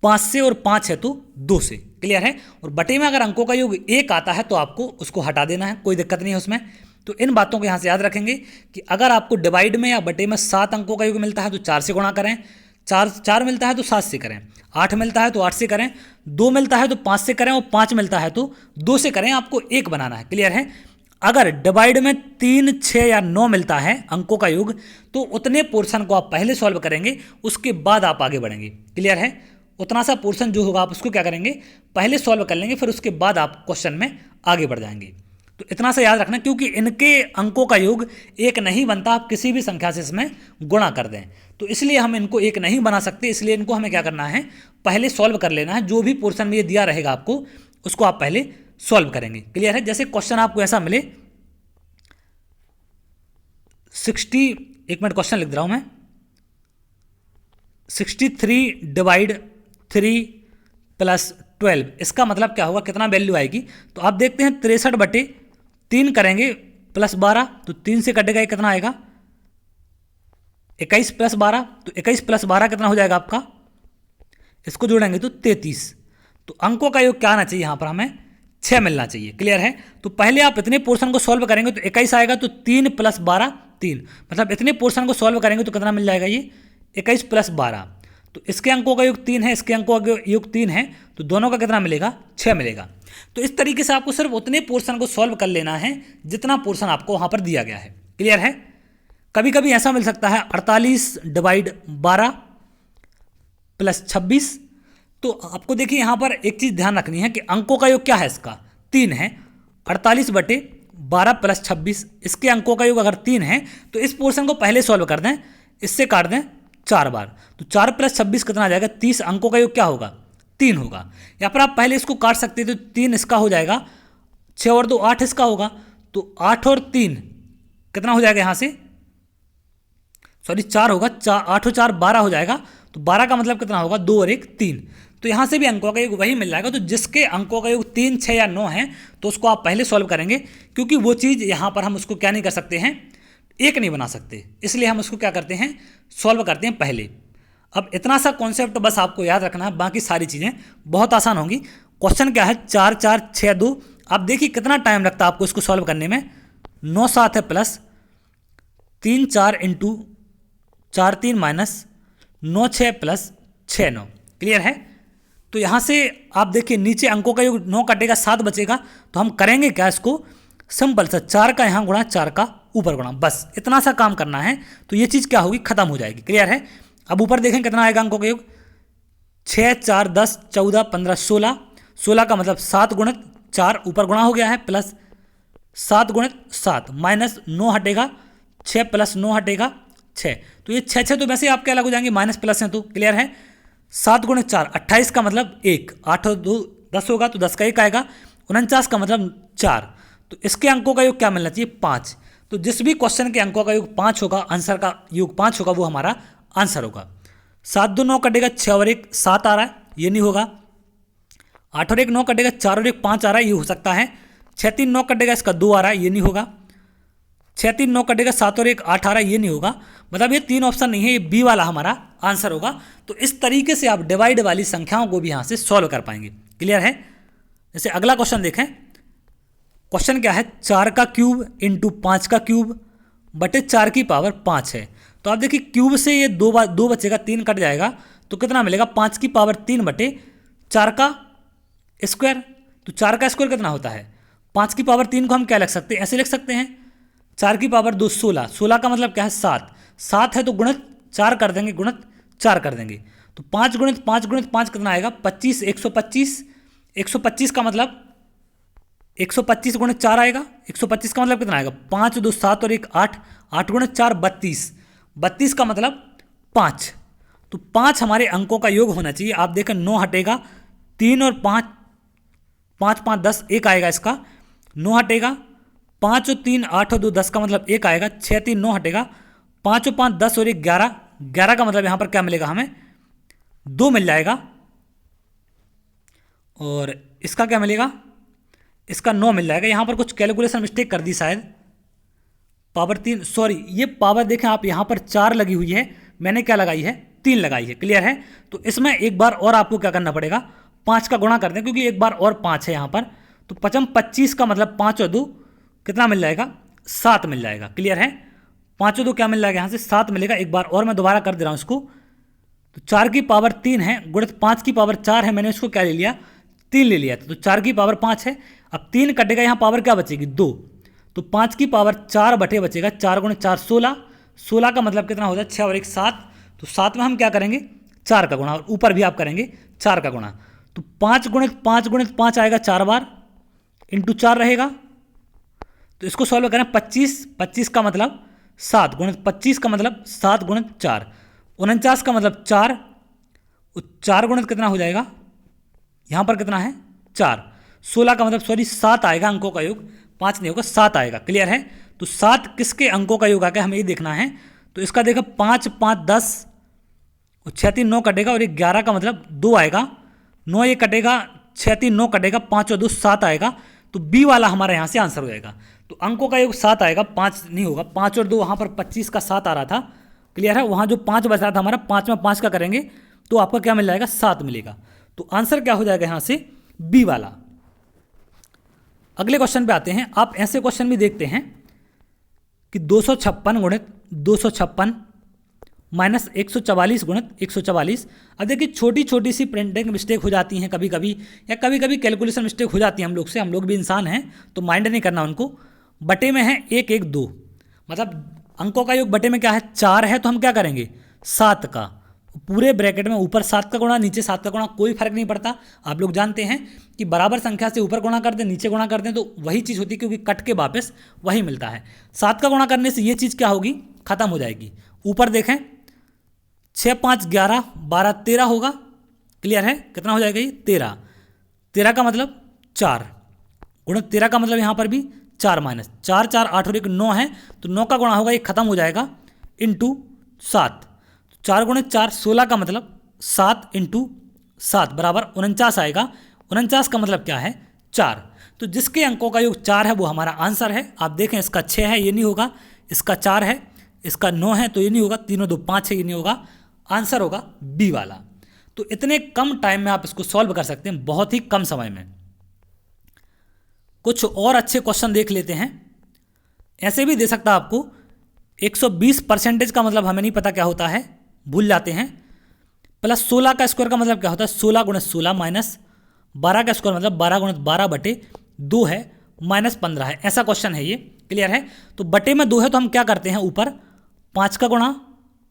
5 से और 5 है तो 2 से। क्लियर है। और बटे में अगर अंकों का योग 1 आता है तो आपको उसको हटा देना है, कोई दिक्कत नहीं है उसमें। तो इन बातों को यहाँ से याद रखेंगे कि अगर आपको डिवाइड में या बटे में 7 अंकों का योग मिलता है तो 4 से गुणा करें, 4 मिलता है तो 7 से करें, 8 मिलता है तो 8 से करें, 2 मिलता है तो 5 से करें और 5 मिलता है तो 2 से करें। आपको 1 बनाना है। क्लियर है। अगर डिवाइड में 3, 6 या 9 मिलता है अंकों का योग तो उतने पोर्शन को आप पहले सॉल्व करेंगे, उसके बाद आप आगे बढ़ेंगे। क्लियर है। उतना सा पोर्शन जो होगा आप उसको क्या करेंगे, पहले सॉल्व कर लेंगे, फिर उसके बाद आप क्वेश्चन में आगे बढ़ जाएंगे। तो इतना सा याद रखना, क्योंकि इनके अंकों का योग 1 नहीं बनता, आप किसी भी संख्या से इसमें गुणा कर दें, तो इसलिए हम इनको 1 नहीं बना सकते। इसलिए इनको हमें क्या करना है, पहले सॉल्व कर लेना है। जो भी पोर्शन में ये दिया रहेगा आपको उसको आप पहले सॉल्व करेंगे। क्लियर है। जैसे क्वेश्चन आपको ऐसा मिले 60, एक मिनट क्वेश्चन लिख रहा हूं मैं, 63 डिवाइड 3 प्लस 12, इसका मतलब क्या होगा, कितना वैल्यू आएगी। तो आप देखते हैं 63/3 करेंगे प्लस 12, तो 3 से कटेगा, ये कितना आएगा 21 प्लस 12, तो 21 प्लस 12 कितना हो जाएगा आपका, इसको जोड़ेंगे तो 33। तो अंकों का योग क्या आना चाहिए, यहाँ पर हमें 6 मिलना चाहिए। क्लियर है। तो पहले आप इतने पोर्शन को सॉल्व करेंगे तो 21 आएगा, तो 3 प्लस 12 3, मतलब इतने पोर्शन को सॉल्व करेंगे तो कितना मिल जाएगा, ये 21 प्लस 12। तो इसके अंकों का योग 3 है, इसके अंकों का योग 3 है, तो दोनों का कितना मिलेगा, 6 मिलेगा। तो इस तरीके से आपको सिर्फ उतने पोर्शन को सॉल्व कर लेना है जितना पोर्शन आपको वहाँ पर दिया गया है। क्लियर है। कभी कभी ऐसा मिल सकता है 48 डिवाइड 12 प्लस 26, तो आपको देखिए यहाँ पर एक चीज़ ध्यान रखनी है कि अंकों का योग क्या है, इसका 3 है। 48/12 प्लस 26, इसके अंकों का योग अगर 3 है तो इस पोर्शन को पहले सॉल्व कर दें, इससे काट दें 4 बार, तो 4 प्लस 26 कितना आ जाएगा, 30। अंकों का योग क्या होगा, 3 होगा। या फिर आप पहले इसको काट सकते हैं, तो 3 इसका हो जाएगा, 6 और 2 8 इसका होगा, तो 8 और 3 कितना हो जाएगा, यहाँ से सॉरी 4 होगा, 8 और 4 12 हो जाएगा, तो 12 का मतलब कितना होगा, 2 और 1 3। तो यहाँ से भी अंकों का योग वही मिल जाएगा। तो जिसके अंकों का योग 3, 6 या 9 है तो उसको आप पहले सॉल्व करेंगे, क्योंकि वो चीज़ यहाँ पर हम उसको क्या नहीं कर सकते हैं, 1 नहीं बना सकते, इसलिए हम उसको क्या करते हैं, सॉल्व करते हैं पहले। अब इतना सा कॉन्सेप्ट बस आपको याद रखना है, बाकी सारी चीज़ें बहुत आसान होंगी। क्वेश्चन क्या है, 4 4 6 2। आप देखिए कितना टाइम लगता है आपको इसको सॉल्व करने में, 9 7 है plus 3 4 into 4 3 minus 9 6 plus 6 9। Clear है। तो यहाँ से आप देखिए नीचे अंकों का योग 9 कटेगा 7 बचेगा, तो हम करेंगे क्या, इसको सिंपल सा 4 का यहाँ गुणा 4 का ऊपर गुणा, बस इतना सा काम करना है, तो ये चीज़ क्या होगी, खत्म हो जाएगी। क्लियर है। अब ऊपर देखें कितना आएगा अंकों का योग, 6 4 10 14 15 16, 16 का मतलब 7 गुणित 4 ऊपर गुणा हो गया है, प्लस 7 गुणित 7 माइनस 9 हटेगा, 6 प्लस 9 हटेगा 6, तो ये 6 6 तो वैसे आपके अलग हो जाएंगे, माइनस प्लस हैं तो। क्लियर है। 7 गुणित 4 28 का मतलब 1, 8 और 2 10 होगा, तो 10 का 1 आएगा, 49 का मतलब 4, तो इसके अंकों का योग क्या मिलना चाहिए, 5। तो जिस भी क्वेश्चन के अंकों का योग 5 होगा, आंसर का योग 5 होगा, वो हमारा आंसर होगा। 7 2 9 कटेगा, 6 और 1 7 आ रहा है, ये नहीं होगा। 8 और 1 9 कटेगा, 4 और 1 5 आ रहा है, ये हो सकता है। 6 3 9 कटेगा, इसका 2 आ रहा है, ये नहीं होगा। 6 3 9 कटेगा, 7 और 1 8 आ रहा है, ये नहीं होगा। मतलब ये 3 ऑप्शन नहीं है, ये बी वाला हमारा आंसर होगा। तो इस तरीके से आप डिवाइड वाली संख्याओं को भी यहाँ से सॉल्व कर पाएंगे। क्लियर है। जैसे अगला क्वेश्चन देखें, क्वेश्चन क्या है, 4 का क्यूब इंटू 5 का क्यूब बटे 4 की पावर 5 है। तो आप देखिए क्यूब से ये 2 बचेगा, 3 कट जाएगा, तो कितना मिलेगा, 5 की पावर 3 बटे 4 का स्क्वायर। तो 4 का स्क्वायर कितना होता है, 5 की पावर 3 को हम क्या लिख सकते हैं, ऐसे लिख सकते हैं, 4 की पावर 2 16, 16 का मतलब क्या है 7, 7 है तो गुणित 4 कर देंगे, गुणित 4 कर देंगे, तो 5 गुणित 5 गुणित 5 कितना आएगा, 25, 125, 125 का मतलब 125 गुणित 4 आएगा, 125 का मतलब कितना आएगा, 5 2 7 और 1 8, 8 गुणित 4 32, 32 का मतलब 5। तो 5 हमारे अंकों का योग होना चाहिए। आप देखें 9 हटेगा, 3 और 5 5 5 10 1 आएगा, इसका 9 हटेगा, 5 और 3 8 और 2 10 का मतलब 1 आएगा, 6 3 9 हटेगा, 5 और 5 10 और 1 11, 11 का मतलब यहाँ पर क्या मिलेगा, हमें 2 मिल जाएगा, और इसका क्या मिलेगा, इसका 9 मिल जाएगा। यहाँ पर कुछ कैलकुलेशन मिस्टेक कर दी शायद, पावर 3 सॉरी, ये पावर देखें आप यहाँ पर 4 लगी हुई है, मैंने क्या लगाई है 3 लगाई है। क्लियर है? तो इसमें एक बार और आपको क्या करना पड़ेगा, 5 का गुणा कर दें, क्योंकि एक बार और 5 है यहाँ पर। तो 5 25 का मतलब 5 और 2 कितना मिल जाएगा, 7 मिल जाएगा। क्लियर है? 5 और 2 क्या मिल जाएगा, यहाँ से 7 मिलेगा। एक बार और मैं दोबारा कर दे रहा हूँ इसको। तो 4 की पावर 3 है गुणित 5 की पावर 4 है, मैंने इसको क्या ले लिया, 3 ले लिया था। तो 4 की पावर 5 है। अब 3 कटेगा, यहाँ पावर क्या बचेगी, 2। तो 5 की पावर 4 बटे बचेगा 4 गुणित 4 16। 16 का मतलब कितना हो जाए, 6 और 1 7। तो 7 में हम क्या करेंगे, 4 का गुणा, और ऊपर भी आप करेंगे 4 का गुणा। तो 5 गुणित 5 आएगा 4 बार, इंटू 4 रहेगा। तो इसको सॉल्व करें, 25 का मतलब 7 गुणित 25 का मतलब 7 गुणित 4, 49 का मतलब 4, 4 गुणित कितना हो जाएगा, यहाँ पर कितना है 4। 16 का मतलब 7 आएगा, अंकों का योग 5 नहीं होगा, 7 आएगा। क्लियर है? तो 7 किसके अंकों का योग आ गया, हमें ये देखना है। तो इसका देखो 5 5 10 और 6 3 9 कटेगा, और 11 का मतलब 2 आएगा, 9 ये कटेगा, 6 3 9 कटेगा, 5 और 2 7 आएगा। तो बी वाला हमारा यहाँ से आंसर हो जाएगा। तो अंकों का योग 7 आएगा, 5 नहीं होगा। 5 और 2 वहाँ पर 25 का 7 आ रहा था। क्लियर है? वहाँ जो 5 बच रहा था हमारा, 5 में 5 का करेंगे तो आपका क्या मिल जाएगा, 7 मिलेगा। तो आंसर क्या हो जाएगा यहाँ से, बी वाला। अगले क्वेश्चन पे आते हैं। आप ऐसे क्वेश्चन भी देखते हैं कि 256 गुणित 256 माइनस 144 गुणित 144। अब देखिए छोटी छोटी सी प्रिंटिंग मिस्टेक हो जाती हैं कभी कभी, या कभी कभी कैलकुलेशन मिस्टेक हो जाती है हम लोग से। हम लोग भी इंसान हैं तो माइंड नहीं करना उनको। बटे में है 1 1 2, मतलब अंकों का योग बटे में क्या है, 4 है, तो हम क्या करेंगे 7 का पूरे ब्रैकेट में ऊपर 7 का गुणा, नीचे 7 का गुणा, कोई फर्क नहीं पड़ता। आप लोग जानते हैं कि बराबर संख्या से ऊपर गुणा कर दें, नीचे गुणा कर दें तो वही चीज़ होती है, क्योंकि कट के वापस वही मिलता है। 7 का गुणा करने से ये चीज़ क्या होगी, खत्म हो जाएगी। ऊपर देखें 6 5 11 12 13 होगा। क्लियर है? कितना हो जाएगा ये, 13। 13 का मतलब 4 गुणित 13 का मतलब यहाँ पर भी 4 माइनस 4 4 8 और 1 9 है, तो 9 का गुणा होगा, ये खत्म हो जाएगा, इंटू 7। 4 गुणित 4 16 का मतलब 7 इंटू 7 बराबर 49 आएगा। 49 का मतलब क्या है, 4। तो जिसके अंकों का योग 4 है वो हमारा आंसर है। आप देखें इसका 6 है, ये नहीं होगा। इसका 4 है, इसका 9 है, तो ये नहीं होगा। 3 और 2 5 है, ये नहीं होगा। आंसर होगा बी वाला। तो इतने कम टाइम में आप इसको सॉल्व कर सकते हैं, बहुत ही कम समय में। कुछ और अच्छे क्वेश्चन देख लेते हैं। ऐसे भी दे सकता है आपको 120% का मतलब हमें नहीं पता क्या होता है, भूल जाते हैं। प्लस 16 का स्क्वायर का मतलब क्या होता है, 16 गुणित 16 माइनस 12 का स्क्वायर मतलब 12 गुणित 12 बटे 2 है, माइनस 15 है। ऐसा क्वेश्चन है ये। क्लियर है? तो बटे में 2 है तो हम क्या करते हैं, ऊपर 5 का गुणा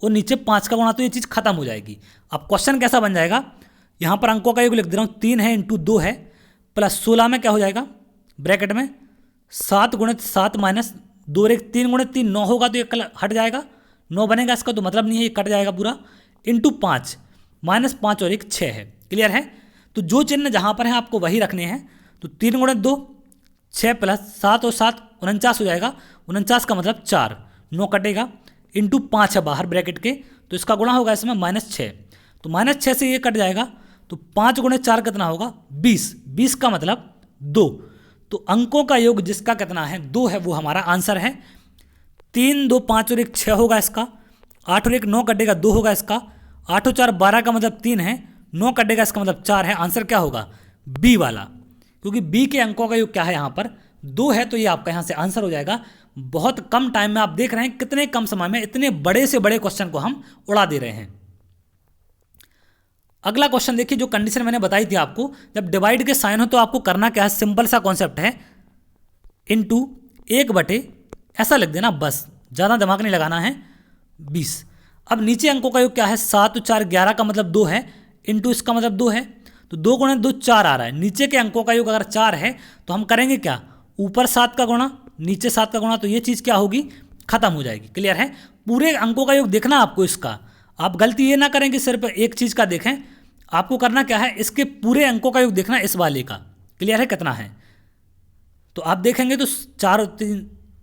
और नीचे 5 का गुणा, तो ये चीज़ खत्म हो जाएगी। अब क्वेश्चन कैसा बन जाएगा, यहाँ पर अंकों का योग लिख दे रहा हूँ, 3 है इंटू 2 है, प्लस 16 में क्या हो जाएगा, ब्रैकेट में 7 गुणित 7 माइनस 2 और 1 3 गुणित 3 9 होगा, तो ये हट जाएगा, 9 बनेगा, इसका तो मतलब नहीं है, ये कट जाएगा पूरा, इंटू 5 माइनस 5 और 1 6 है। क्लियर है? तो जो चिन्ह जहाँ पर है आपको वही रखने हैं। तो 3 गुणित 2 6 प्लस 7 और 7 49 हो जाएगा। 49 का मतलब 4, 9 कटेगा, इंटू 5 है बाहर ब्रैकेट के, तो इसका गुणा होगा इसमें माइनस 6। तो माइनस 6 से ये कट जाएगा, तो 5 गुणित 4 कितना होगा, 20। 20 का मतलब 2। तो अंकों का योग जिसका कितना है, 2 है, वो हमारा आंसर है। 3 2 5 और 1 6 होगा इसका, 8 और 1 9 कटेगा, 2 होगा इसका, 8 और 4 12 का मतलब 3 है, 9 कटेगा, इसका मतलब 4 है। आंसर क्या होगा, बी वाला, क्योंकि बी के अंकों का योग क्या है, यहाँ पर 2 है, तो ये आपका यहाँ से आंसर हो जाएगा। बहुत कम टाइम में आप देख रहे हैं कितने कम समय में इतने बड़े से बड़े क्वेश्चन को हम उड़ा दे रहे हैं। अगला क्वेश्चन देखिए, जो कंडीशन मैंने बताई थी आपको, जब डिवाइड के साइन हो तो आपको करना क्या है, सिंपल सा कॉन्सेप्ट है, इनटू 1 बटे ऐसा लिख देना, बस ज़्यादा दिमाग नहीं लगाना है, 20। अब नीचे अंकों का योग क्या है, 7 4 11 का मतलब 2 है, इनटू इसका मतलब 2 है, तो 2 गुणा 2 4 आ रहा है। नीचे के अंकों का योग अगर 4 है तो हम करेंगे क्या, ऊपर 7 का गुणा नीचे 7 का गुणा, तो ये चीज़ क्या होगी, खत्म हो जाएगी। क्लियर है? पूरे अंकों का योग देखना आपको इसका, आप गलती ये ना करें कि सिर्फ एक चीज़ का देखें, आपको करना क्या है, इसके पूरे अंकों का योग देखना, इस वाले का। क्लियर है? कितना है, तो आप देखेंगे तो 4 और 3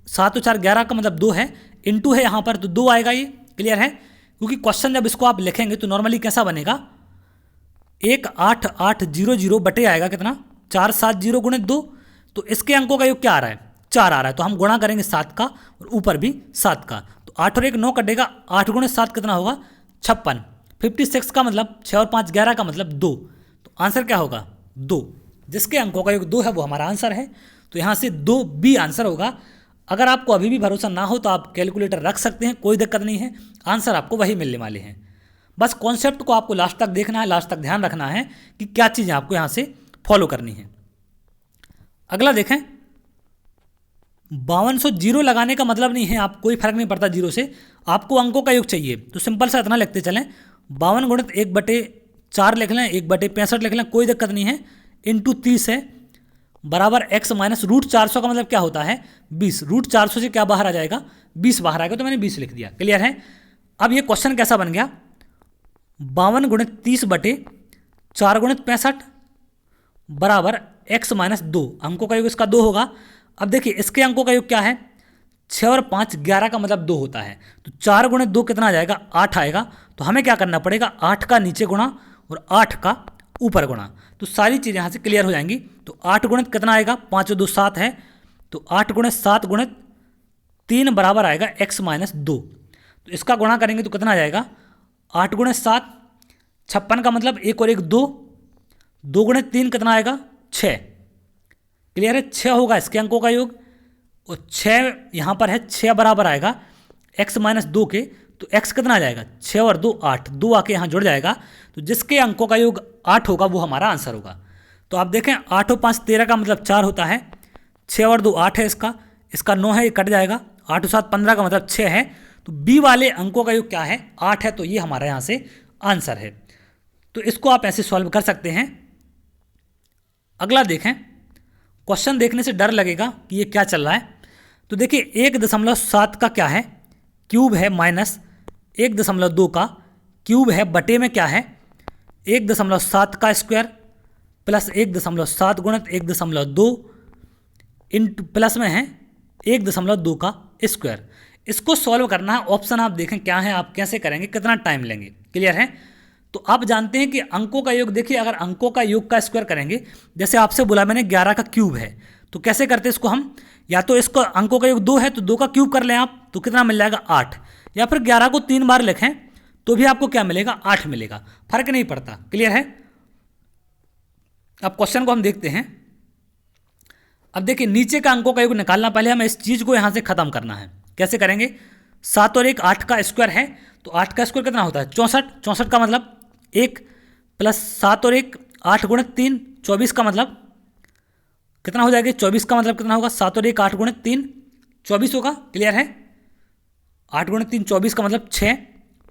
7 और 4 11 का मतलब 2 है, इनटू है यहाँ पर, तो 2 आएगा ये। क्लियर है? क्योंकि क्वेश्चन जब इसको आप लिखेंगे तो नॉर्मली कैसा बनेगा, 1 8 8 0 0 बटे आएगा कितना, 4 7 0 गुणित 2, तो इसके अंकों का योग क्या आ रहा है, 4 आ रहा है, तो हम गुणा करेंगे 7 का और ऊपर भी 7 का, तो 8 और 1 9 कटेगा, 8 गुणित 7 कितना होगा, 56, 56 का मतलब 6 और 5 11 का मतलब 2। तो आंसर क्या होगा? 2। जिसके अंकों का योग 2 है वो हमारा आंसर है। तो यहाँ से 2B आंसर होगा। अगर आपको अभी भी भरोसा ना हो तो आप कैलकुलेटर रख सकते हैं, कोई दिक्कत नहीं है, आंसर आपको वही मिलने वाले हैं। बस कॉन्सेप्ट को आपको लास्ट तक देखना है, लास्ट तक ध्यान रखना है कि क्या चीज़ें आपको यहाँ से फॉलो करनी है। अगला देखें, 5200 जीरो लगाने का मतलब नहीं है आप, कोई फर्क नहीं पड़ता जीरो से, आपको अंकों का योग चाहिए। तो सिंपल सा इतना लिखते चलें, 52 गुणित 1/4 लिख लें, 1/65 लिख लें, कोई दिक्कत नहीं है, इंटू 30 है बराबर x माइनस रूट 400 का मतलब क्या होता है? 20। रूट 400 से क्या बाहर आ जाएगा? 20 बाहर आएगा, तो मैंने 20 लिख दिया। क्लियर है? अब ये क्वेश्चन कैसा बन गया? 52 गुणित 30/4 गुणित 65 बराबर x माइनस 2। अंकों का योग इसका 2 होगा। अब देखिए इसके अंकों का योग क्या है? 6 और 5 11 का मतलब 2 होता है। तो 4 गुणित 2 कितना आ जाएगा? 8 आएगा। तो हमें क्या करना पड़ेगा? 8 का नीचे गुणा और 8 का ऊपर गुणा। तो सारी चीज़ें यहाँ से क्लियर हो जाएंगी। तो 8 गुणित कितना आएगा? 5 और 2 7 है। तो 8 गुणित 7 गुणित 3 बराबर आएगा x माइनस 2। तो इसका गुणा करेंगे तो कितना आ जाएगा? 8 गुणित 7 56 का मतलब 1 और 1 2, 2 गुणित 3 कितना आएगा? 6। क्लियर है? 6 होगा इसके अंकों का योग और 6 यहाँ पर है, 6 बराबर आएगा x माइनस 2 के। तो x कितना आ जाएगा? 6 और 2 8, 2 आके यहाँ जुड़ जाएगा। तो जिसके अंकों का योग 8 होगा वो हमारा आंसर होगा। तो आप देखें 8 और 5 13 का मतलब 4 होता है, 6 और 2 8 है, इसका 9 है, ये कट जाएगा, 8 और 7 15 का मतलब 6 है। तो बी वाले अंकों का योग क्या है? 8 है। तो ये हमारा यहाँ से आंसर है। तो इसको आप ऐसे सॉल्व कर सकते हैं। अगला देखें, क्वेश्चन देखने से डर लगेगा कि ये क्या चल रहा है। तो देखिए 1.7 का क्या है? क्यूब है, माइनस 1.2 का क्यूब है, बटे में क्या है? 1.7 का स्क्वायर प्लस 1.7 गुणित 1.2 इंटू प्लस में है 1.2 का स्क्वायर। इसको सॉल्व करना है। ऑप्शन आप देखें क्या है, आप कैसे करेंगे, कितना टाइम लेंगे। क्लियर है? तो आप जानते हैं कि अंकों का योग, देखिए अगर अंकों का योग का स्क्वायर करेंगे, जैसे आपसे बोला मैंने 11 का क्यूब है, तो कैसे करते हैं इसको हम? या तो इसको अंकों का योग 2 है तो 2 का क्यूब कर लें आप, तो कितना मिल जाएगा? 8। या फिर 11 को 3 बार लिखें तो भी आपको क्या मिलेगा? 8 मिलेगा, फर्क नहीं पड़ता। क्लियर है? अब क्वेश्चन को हम देखते हैं। अब देखिए नीचे का अंकों का योग निकालना, पहले हमें इस चीज़ को यहाँ से खत्म करना है। कैसे करेंगे? 7 और 1 8 का स्क्वायर है, तो 8 का स्क्वायर कितना होता है? 64। 64 का मतलब 1 प्लस 7 और 1 8 गुणित 3 24 का मतलब कितना हो जाएगा? 24 का मतलब कितना होगा? 7 और 1 8 गुणित 3 24 होगा। क्लियर है? 8 गुणित 3 24 का मतलब 6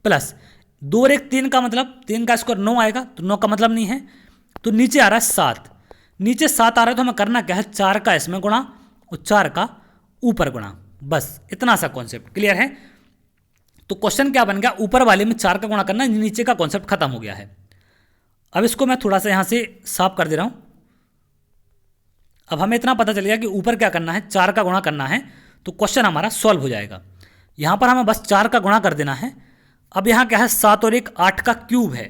प्लस 2 और 1 3 का मतलब 3 का स्क्वायर 9 आएगा, तो 9 का मतलब नहीं है। तो नीचे आ रहा है 7, नीचे 7 आ रहा है, तो हमें करना क्या है? 4 का इसमें गुणा और 4 का ऊपर गुणा, बस इतना सा कॉन्सेप्ट। क्लियर है? तो क्वेश्चन क्या बन गया? ऊपर वाले में 4 का गुणा करना, नीचे का कॉन्सेप्ट खत्म हो गया है। अब इसको मैं थोड़ा सा यहाँ से साफ कर दे रहा हूँ। अब हमें इतना पता चल गया कि ऊपर क्या करना है? 4 का गुणा करना है, तो क्वेश्चन हमारा सॉल्व हो जाएगा। यहाँ पर हमें बस 4 का गुणा कर देना है। अब यहाँ क्या है? 7 और 1 8 का क्यूब है,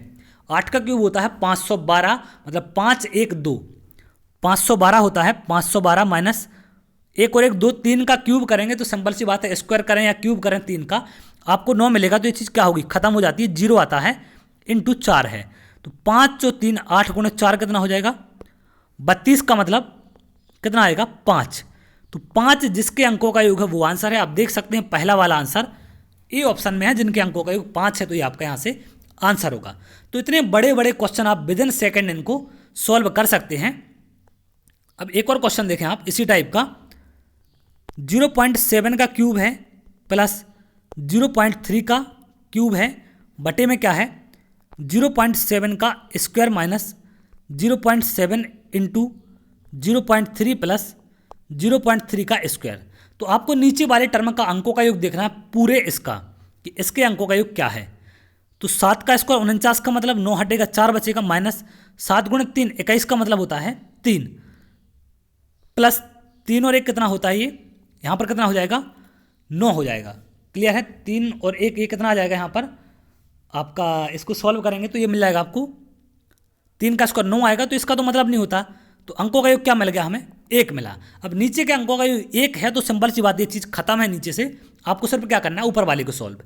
8 का क्यूब होता है 512, मतलब 5 1 2 512 होता है। 512 माइनस 1 और 1 2 3 का क्यूब करेंगे तो सिंपल सी बात है, स्क्वायर करें या क्यूब करें 3 का, आपको 9 मिलेगा। तो ये चीज़ क्या होगी? खत्म हो जाती है, 0 आता है, इंटू 4 है। तो 5 और 3 8 गुणित 4 कितना हो जाएगा? 32 का मतलब कितना आएगा? 5। तो 5 जिसके अंकों का योग है वो आंसर है। आप देख सकते हैं पहला वाला आंसर ए ऑप्शन में है, जिनके अंकों का योग 5 है, तो ये आपका यहाँ से आंसर होगा। तो इतने बड़े बड़े क्वेश्चन आप विद इन सेकेंड इनको सॉल्व कर सकते हैं। अब एक और क्वेश्चन देखें आप इसी टाइप का। 0.7 का क्यूब है प्लस 0.3 का क्यूब है, बटे में क्या है? 0.7 का स्क्वायर माइनस 0.7 इंटू 0.3 प्लस 0.3 का स्क्वायर। तो आपको नीचे वाले टर्म का अंकों का योग देखना है पूरे इसका, कि इसके अंकों का योग क्या है। तो 7 का स्क्वायर 49 का मतलब 9 हटेगा 4 बचेगा, माइनस 7 गुणित 3 21 का मतलब होता है 3, प्लस 3 और 1 कितना होता है? ये यहाँ पर कितना हो जाएगा? 9 हो जाएगा। क्लियर है? 3 और 1 ये कितना आ जाएगा यहाँ पर आपका? इसको सॉल्व करेंगे तो ये मिल जाएगा आपको, 3 का स्क्वायर 9 आएगा, तो इसका तो मतलब नहीं होता। तो अंकों का योग क्या मिल गया हमें? 1 मिला। अब नीचे के अंकों का योग 1 है, तो सिंपल सी बात, ये चीज़ खत्म है नीचे से। आपको सिर्फ क्या करना है? ऊपर वाले को सॉल्व।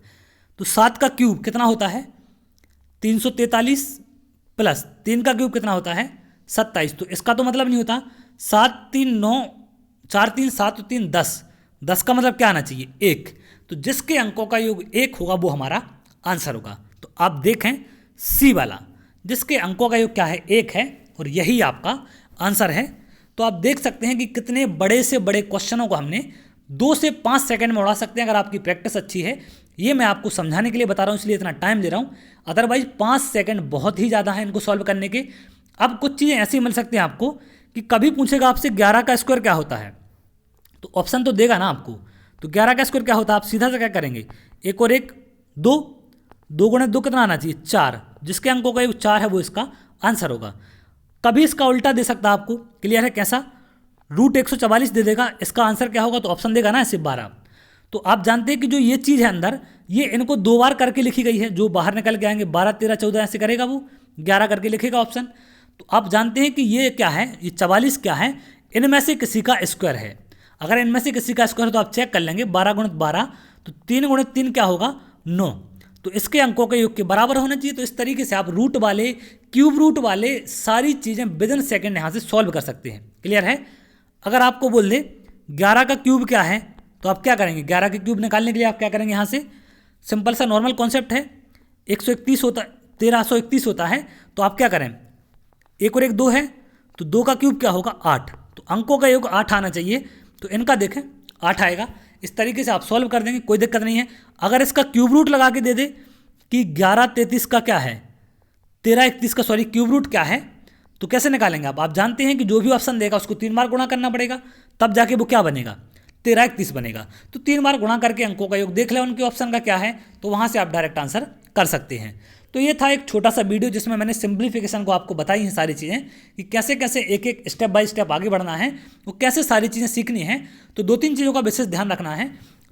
तो 7 का क्यूब कितना होता है? 343 प्लस 3 का क्यूब कितना होता है 27। तो इसका तो मतलब नहीं होता 7 3 9 4 3 7 3 10, 10 का मतलब क्या आना चाहिए 1। तो जिसके अंकों का योग 1 होगा वो हमारा आंसर होगा। तो आप देखें सी वाला, जिसके अंकों का योग क्या है 1 है और यही आपका आंसर है। तो आप देख सकते हैं कि कितने बड़े से बड़े क्वेश्चनों को हमने 2 से 5 सेकंड में उड़ा सकते हैं अगर आपकी प्रैक्टिस अच्छी है। ये मैं आपको समझाने के लिए बता रहा हूँ, इसलिए इतना टाइम ले रहा हूँ। अदरवाइज 5 सेकंड बहुत ही ज़्यादा है इनको सॉल्व करने के। अब कुछ चीज़ें ऐसी मिल सकती हैं आपको कि कभी पूछेगा आपसे 11 का स्क्वायर क्या होता है, तो ऑप्शन तो देगा ना आपको। तो 11 का स्क्वायर क्या होता है, आप सीधा से क्या करेंगे, 1 और 1 2, 2 गुणे 2 कितना आना चाहिए 4, जिसके अंकों का योग 4 है वो इसका आंसर होगा। कभी इसका उल्टा दे सकता है आपको, क्लियर है कैसा, रूट 144 दे देगा, इसका आंसर क्या होगा, तो ऑप्शन देगा ना ऐसे 12। तो आप जानते हैं कि जो ये चीज़ है अंदर, ये इनको 2 बार करके लिखी गई है, जो बाहर निकल के आएंगे 12 13 14 ऐसे करेगा वो 11 करके लिखेगा ऑप्शन। तो आप जानते हैं कि ये क्या है, ये 44 क्या है, इनमें से किसी का स्क्वायर है। अगर इनमें से किसी का स्क्वायर है तो आप चेक कर लेंगे, 12 गुणित 12 तो 3 गुणित 3 क्या होगा 9, तो इसके अंकों के योग के बराबर होना चाहिए। तो इस तरीके से आप रूट वाले क्यूब रूट वाले सारी चीज़ें विदिन सेकेंड यहाँ से सॉल्व कर सकते हैं, क्लियर है। अगर आपको बोल दे 11 का क्यूब क्या है, तो आप क्या करेंगे, 11 के क्यूब निकालने के लिए आप क्या करेंगे, यहाँ से सिंपल सा नॉर्मल कॉन्सेप्ट है, 131 होता 1331 होता है, तो आप क्या करें, 1 और 1 2 है, तो 2 का क्यूब क्या होगा 8, तो अंकों का योग 8 आना चाहिए। तो इनका देखें 8 आएगा। इस तरीके से आप सॉल्व कर देंगे, कोई दिक्कत नहीं है। अगर इसका क्यूब रूट लगा के दे दे कि 11 33 का क्या है, 13 31 का सॉरी क्यूब रूट क्या है, तो कैसे निकालेंगे आप जानते हैं कि जो भी ऑप्शन देगा उसको 3 बार गुणा करना पड़ेगा, तब जाके वो क्या बनेगा 13 31 बनेगा। तो 3 बार गुणा करके अंकों का योग देख लें उनके ऑप्शन का क्या है, तो वहाँ से आप डायरेक्ट आंसर कर सकते हैं। तो ये था एक छोटा सा वीडियो जिसमें मैंने सिंप्लीफिकेशन को आपको बताई हैं सारी चीज़ें, कि कैसे कैसे एक एक स्टेप बाय स्टेप आगे बढ़ना है, वो कैसे सारी चीज़ें सीखनी है। तो 2-3 चीज़ों का विशेष ध्यान रखना है।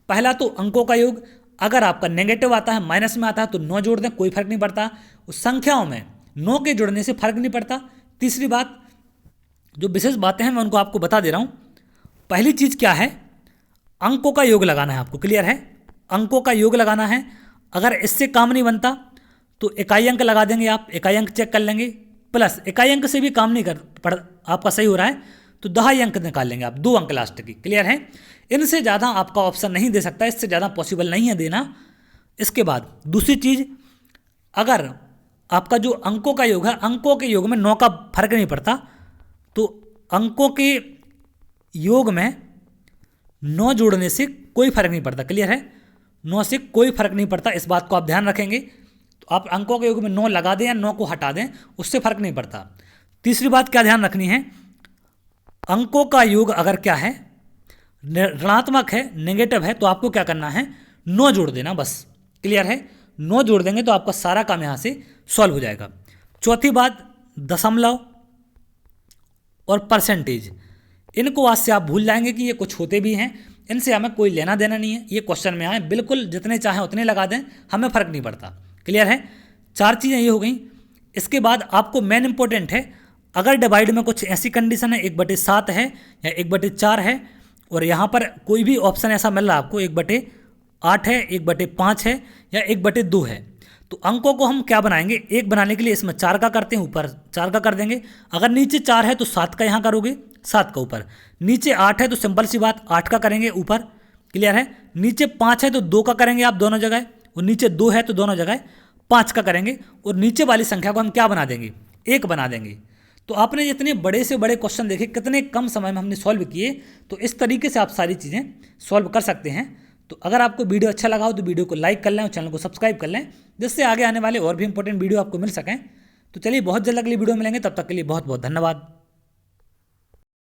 पहला तो अंकों का योग अगर आपका नेगेटिव आता है, माइनस में आता है, तो 9 जोड़ दें, कोई फर्क नहीं पड़ता। उस संख्याओं में 9 के जुड़ने से फर्क नहीं पड़ता। तीसरी बात, जो विशेष बातें हैं मैं उनको आपको बता दे रहा हूँ। पहली चीज़ क्या है, अंकों का योग लगाना है आपको, क्लियर है, अंकों का योग लगाना है। अगर इससे काम नहीं बनता तो इकाई अंक लगा देंगे आप, इकाई अंक चेक कर लेंगे, प्लस इकाई अंक से भी काम नहीं पड़ आपका सही हो रहा है तो दहाई अंक निकाल लेंगे आप, 2 अंक लास्ट की, क्लियर है। इनसे ज़्यादा आपका ऑप्शन नहीं दे सकता, इससे ज़्यादा पॉसिबल नहीं है देना। इसके बाद दूसरी चीज़, अगर आपका जो अंकों का योग है, अंकों के योग में 9 का फर्क नहीं पड़ता, तो अंकों के योग में 9 जोड़ने से कोई फर्क नहीं पड़ता, क्लियर है, 9 से कोई फर्क नहीं पड़ता। इस बात को आप ध्यान रखेंगे। तो आप अंकों के योग में 9 लगा दें या 9 को हटा दें, उससे फर्क नहीं पड़ता। तीसरी बात क्या ध्यान रखनी है, अंकों का योग अगर क्या है ऋणात्मक है, नेगेटिव है, तो आपको क्या करना है 9 जोड़ देना बस, क्लियर है। 9 जोड़ देंगे तो आपका सारा काम यहाँ से सॉल्व हो जाएगा। चौथी बात, दशमलव और परसेंटेज, इनको आज से आप भूल जाएंगे कि ये कुछ होते भी हैं, इनसे हमें कोई लेना देना नहीं है। ये क्वेश्चन में आए बिल्कुल जितने चाहें उतने लगा दें, हमें फ़र्क नहीं पड़ता, क्लियर है। 4 चीज़ें ये हो गई। इसके बाद आपको मेन इंपॉर्टेंट है, अगर डिवाइड में कुछ ऐसी कंडीशन है 1/7 है या 1/4 है, और यहाँ पर कोई भी ऑप्शन ऐसा मिल रहा है आपको 1/8 है, 1/5 है या 1/2 है, तो अंकों को हम क्या बनाएंगे, 1 बनाने के लिए इसमें 4 का करते हैं, ऊपर 4 का कर देंगे। अगर नीचे 4 है तो 7 का यहाँ करोगे, 7 का ऊपर। नीचे 8 है तो सिंपल सी बात 8 का करेंगे ऊपर, क्लियर है। नीचे 5 है तो 2 का करेंगे आप दोनों जगह, और नीचे 2 है तो दोनों जगह 5 का करेंगे, और नीचे वाली संख्या को हम क्या बना देंगे 1 बना देंगे। तो आपने जितने बड़े से बड़े क्वेश्चन देखे, कितने कम समय में हमने सॉल्व किए, तो इस तरीके से आप सारी चीज़ें सॉल्व कर सकते हैं। तो अगर आपको वीडियो अच्छा लगा हो तो वीडियो को लाइक कर लें और चैनल को सब्सक्राइब कर लें, जिससे आगे आने वाले और भी इंपॉर्टेंट वीडियो आपको मिल सकें। तो चलिए बहुत जल्द अगली वीडियो मिलेंगे, तब तक के लिए बहुत बहुत धन्यवाद।